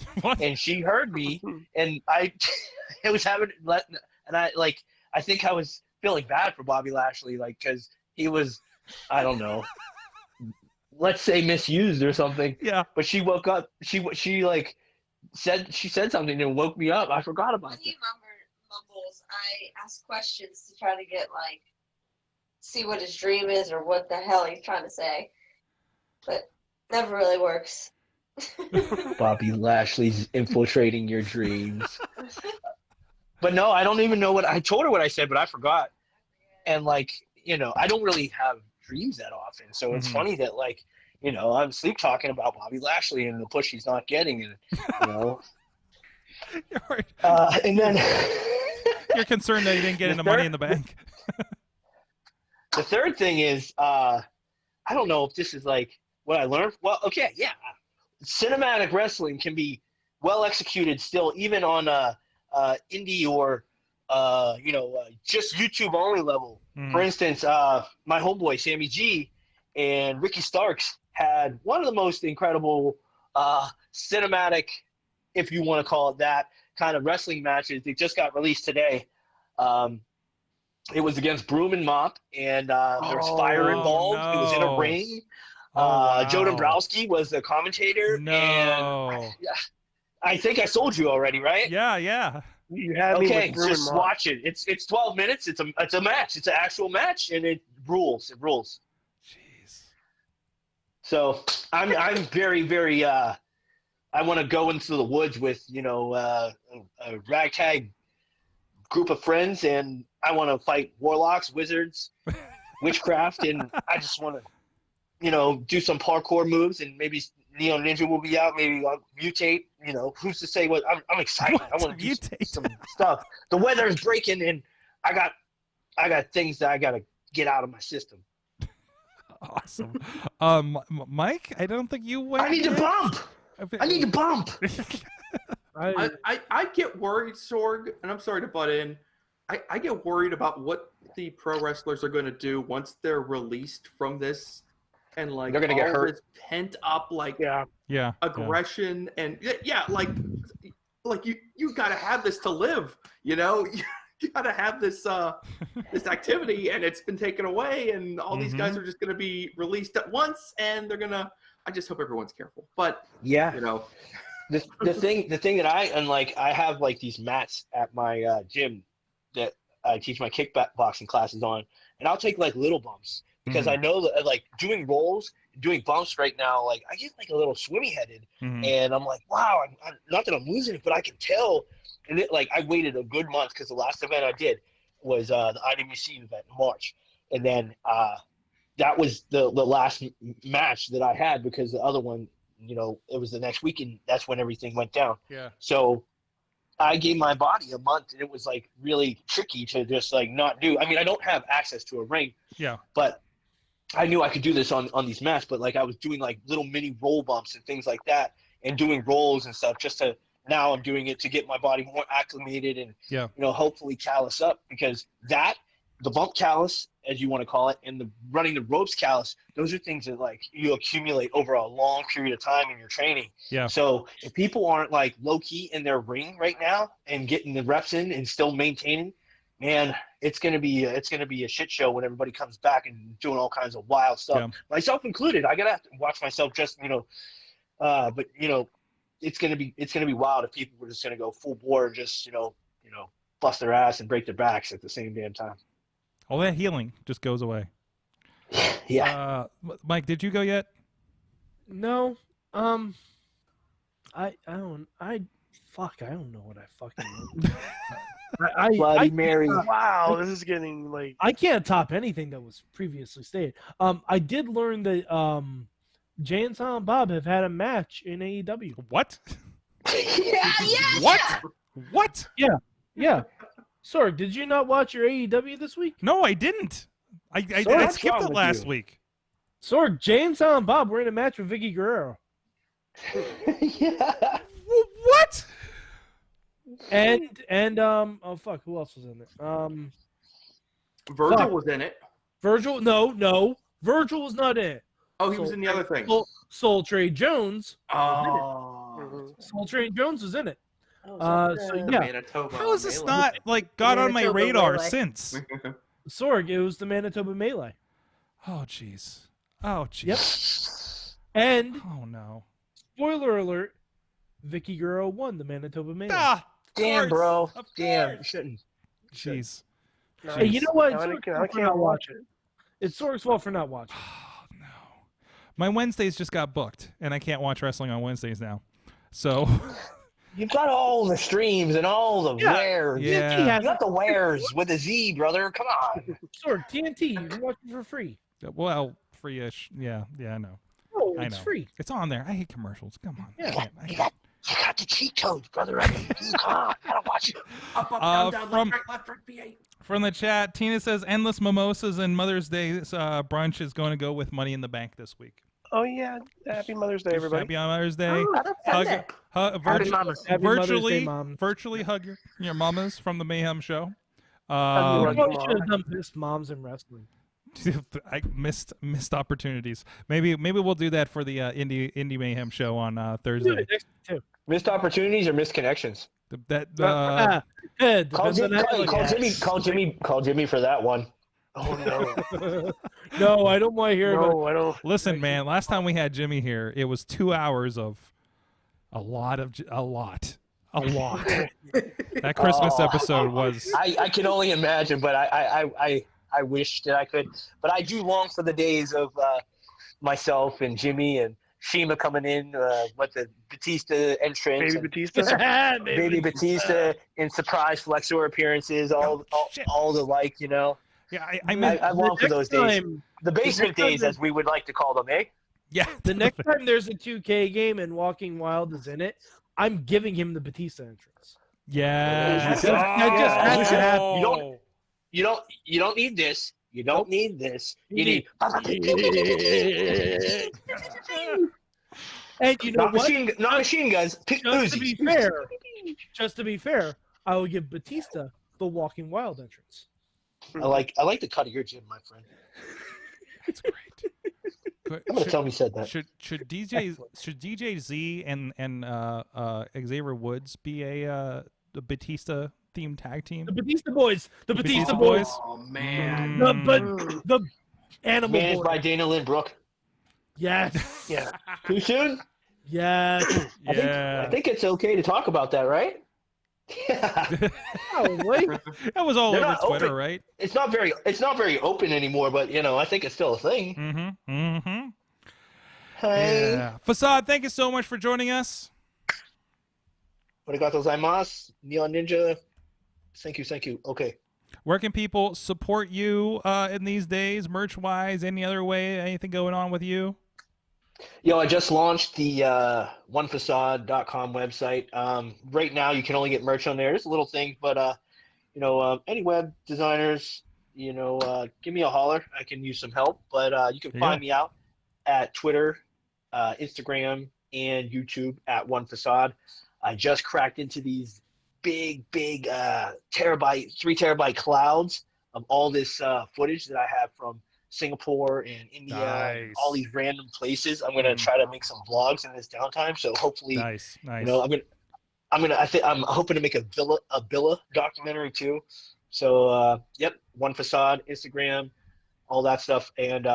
and she heard me, and I was having, and I think I was feeling bad for Bobby Lashley, because he was, I don't know, let's say misused or something. Yeah. But she woke up. She said something and woke me up. I forgot about that. When he mumbles, I ask questions to try to get see what his dream is or what the hell he's trying to say, but never really works. Bobby Lashley's infiltrating your dreams. But no, I don't even know what I told her. What I said, but I forgot. And I don't really have dreams that often, so it's funny that I'm sleep talking about Bobby Lashley and the push he's not getting, and and then you're concerned that he didn't get into Money in the Bank. The third thing is, I don't know if this is what I learned. Well, okay, yeah. Cinematic wrestling can be well executed still, even on indie or, just YouTube only level. For instance, my homeboy, Sammy G and Ricky Starks had one of the most incredible cinematic, if you want to call it that, kind of wrestling matches. They just got released today. It was against Broom and Mop, and there was fire involved. No. It was in a ring. Joe Dombrowski was the commentator. No. And I think I sold you already, right? Yeah. You had me Okay, with just watch it. It's 12 minutes. It's a match. It's an actual match, and it rules. It rules. Jeez. So I'm very, very. I want to go into the woods with a ragtag group of friends, and I want to fight warlocks, wizards, witchcraft, and I just want to, do some parkour moves, and maybe Neon Ninja will be out. Maybe I'll mutate. Who's to say what? I'm excited. I want to do some stuff. The weather is breaking, and I got things that I got to get out of my system. Awesome. Mike, I don't think you went. I need to bump. I need to bump. I get worried, Sorg, and I'm sorry to butt in. I get worried about what the pro wrestlers are going to do once they're released from this, and like they're going to get hurt. This pent up aggression and like you got to have this to live. You got to have this this activity, and it's been taken away, and all these guys are just going to be released at once, and they're gonna. I just hope everyone's careful. But the thing that I have like these mats at my gym that I teach my kickboxing classes on, and I'll take like little bumps because I know that like doing rolls, doing bumps right now, like I get like a little swimmy headed, and I'm like, wow, I'm not that I'm losing it, but I can tell. And I waited a good month because the last event I did was the IWC event in March, and then that was the last match that I had because the other one, it was the next week, and that's when everything went down. Yeah. So I gave my body a month, and it was like really tricky to just like not do. I mean, I don't have access to a ring. Yeah. But I knew I could do this on these mats, but like I was doing like little mini roll bumps and things like that, and doing rolls and stuff just to. Now I'm doing it to get my body more acclimated and, hopefully callus up because the bump callus, as you want to call it, and the running the ropes callus, those are things that like you accumulate over a long period of time in your training. Yeah. So if people aren't like low key in their ring right now and getting the reps in and still maintaining, man, it's gonna be a shit show when everybody comes back and doing all kinds of wild stuff, myself included. I gotta have to watch myself just but it's gonna be wild if people were just gonna go full bore, just bust their ass and break their backs at the same damn time. All that healing just goes away. Yeah. Mike, did you go yet? No. I don't know what I fucking. Bloody Mary. Wow, this is getting like. I can't top anything that was previously stated. I did learn that Jay and Silent Bob have had a match in AEW. What? Yeah. What? Yeah. Sorry, did you not watch your AEW this week? No, I didn't. I skipped it last week. Sorg, Jay and Silent Bob were in a match with Vicky Guerrero. Yeah. What? And oh fuck, who else was in it? Virgil was in it. Virgil? No. Virgil was not in it. Oh, he was in the other thing. Soul Train Jones. Oh. Soul Train Jones was in it. Manitoba How is this Melee. not got on my Manitoba radar Melee. since? Sorg, it was the Manitoba Melee. Oh jeez. Oh jeez. Yep. And oh no. Spoiler alert: Vicky Guerrero won the Manitoba Melee. Damn, bro. Of Damn. course. Shouldn't. Jeez. Hey, you know what? I can't watch it. It's Sorg's fault for not watching. Oh no. My Wednesdays just got booked, and I can't watch wrestling on Wednesdays now. So. You've got all the streams and all the wares. Yeah. You got the wares with a Z, brother. Come on. Sorg, TNT, you can watch it for free. Well, free-ish. Yeah, I know. Oh, I it's know. free. It's on there. I hate commercials. Come on. Yeah. You got the cheat codes, brother. Come on. Gotta watch it. Up, down, left, right, B8. From the chat, Tina says endless mimosas and Mother's Day brunch is going to go with Money in the Bank this week. Oh yeah, happy Mother's Day, everybody. Happy Mother's Day. Happy Mamas. Happy Mother's Day, Mom. Virtually hug your mamas from the Mayhem show. You probably should have done best moms in wrestling. I missed opportunities. Maybe we'll do that for the Indy Mayhem show on Thursday. Missed opportunities or missed connections? Call Jimmy for that one. Oh no. No, I don't want to hear about. No, I don't. Listen, man. Last time we had Jimmy here, it was 2 hours of a lot. That Christmas episode was. I can only imagine, but I wish that I could. But I do long for the days of myself and Jimmy and Shima coming in, with the Batista entrance. Baby Batista? Baby Batista in surprise Flexor appearances, all the like, you know. Yeah, I long for those days. The basement days, as we would like to call them, eh? Yeah. The next time there's a 2K game and Walking Wild is in it, I'm giving him the Batista entrance. Yeah. That just has to happen. You don't need this. You don't need this. You need. And you know what? Not machine guns. Just to be fair, I will give Batista the Walking Wild entrance. I like the cut of your gym, my friend. That's great. I'm gonna tell him you said that. Should DJ Z and Xavier Woods be a Batista themed tag team? The Batista Boys. The Batista Boys. Oh man. The Animal Managed Boys. by Dana Lynn Brooke. Yes. Yeah. Too soon? Yes. Yeah. I think it's okay to talk about that, right? Yeah. Probably. That was all They're over not Twitter, open. right? It's not very open anymore, but you know, I think it's still a thing. Mm-hmm. Mm-hmm. Hey. Yeah. Facade, thank you so much for joining us. Arigato gozaimasu, Neon Ninja. Thank you. Okay. Where can people support you in these days, merch-wise, any other way, anything going on with you? Yo, I just launched the onefacade.com website. Right now, you can only get merch on there. It's a little thing, but any web designers, give me a holler. I can use some help. But you can find me out at Twitter, Instagram, and YouTube at OneFacade. I just cracked into these big 3 terabyte clouds of all this footage that I have from Singapore and India, and all these random places. I'm gonna try to make some vlogs in this downtime. So hopefully, nice. I'm hoping to make a Billa documentary too. So One Facade, Instagram, all that stuff, and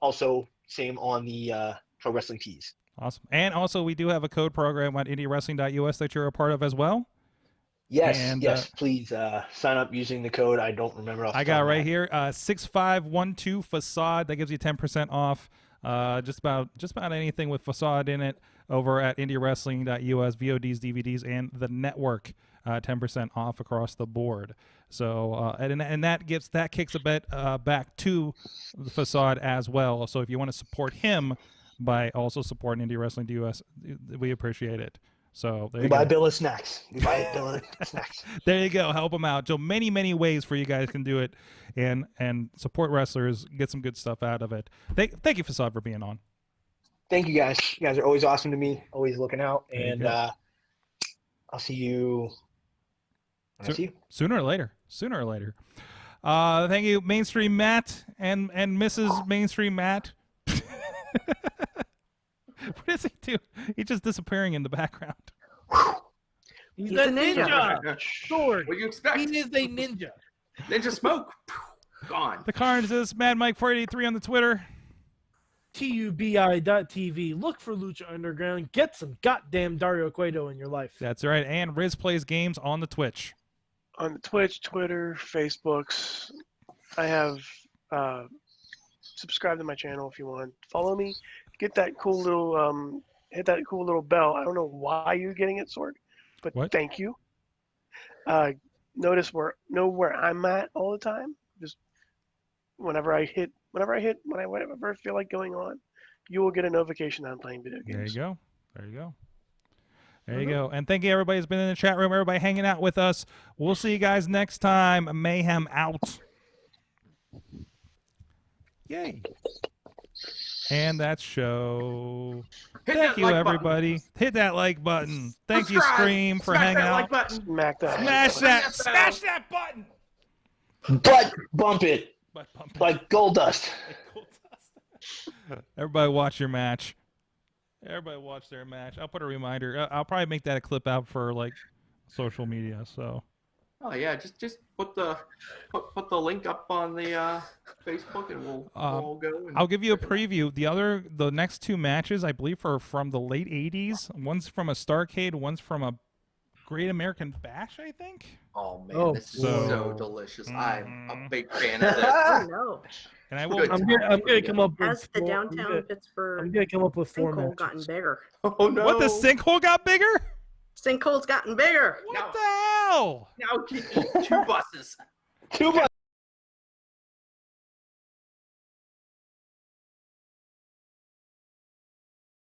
also same on the Pro Wrestling Tees. Awesome. And also, we do have a code program on IndyWrestling.us that you're a part of as well. Yes, please sign up using the code. I don't remember. I got it right here. 6512 Facade. That gives you 10% off. Just about anything with Facade in it over at IndyWrestling.us, VODs, DVDs, and the network. 10% off across the board. So and that kicks a bit back to the Facade as well. So if you want to support him by also supporting Indy Wrestling US, we appreciate it. So there you buy go. Bill of snacks. You buy Bill of snacks. There you go. Help them out. So many ways for you guys can do it and support wrestlers, get some good stuff out of it. Thank you, Facade, for being on. Thank you, guys. You guys are always awesome to me. Always looking out. And I'll see you. Sooner or later. Thank you, Mainstream Matt and Mrs. Mainstream Matt. What does he do? He's just disappearing in the background. He's a ninja. Sword. What do you expect? He is a ninja. Ninja smoke. Gone. The Carlins is Mad Mike 483 on the Twitter. TUBI.TV. Look for Lucha Underground. Get some goddamn Dario Cueto in your life. That's right. And Riz Plays Games on the Twitch. On the Twitch, Twitter, Facebooks. I have subscribe to my channel if you want. Follow me. Get that cool little hit that cool little bell. I don't know why you're getting it, Sword, but thank you. Notice where I'm at all the time. Just whenever I feel like going on, you will get a notification that I'm playing video games. There you go. And thank you, everybody who's been in the chat room, everybody hanging out with us. We'll see you guys next time. Mayhem out. Yay. And that's show. Thank you, everybody. Hit that like button. Thank you, Scream, for hanging out. Smash that button. Bump it. Like Goldust. Everybody watch your match. Everybody watch their match. I'll put a reminder. I'll probably make that a clip out for like social media. So Oh yeah, just put the link up on the Facebook, and we'll all go. And I'll give you a preview. The next two matches, I believe, are from the late '80s. One's from a Starrcade, one's from a Great American Bash, I think. Oh man, this is so delicious. I'm a big fan of this. Oh no. And I will. I'm gonna come up with Has the downtown Pittsburgh I'm gonna come up with 4 sinkhole matches. gotten bigger? Oh no! What, the sinkhole got bigger? Sinkhole's gotten bigger. What the hell? Now 2 buses. 2 buses.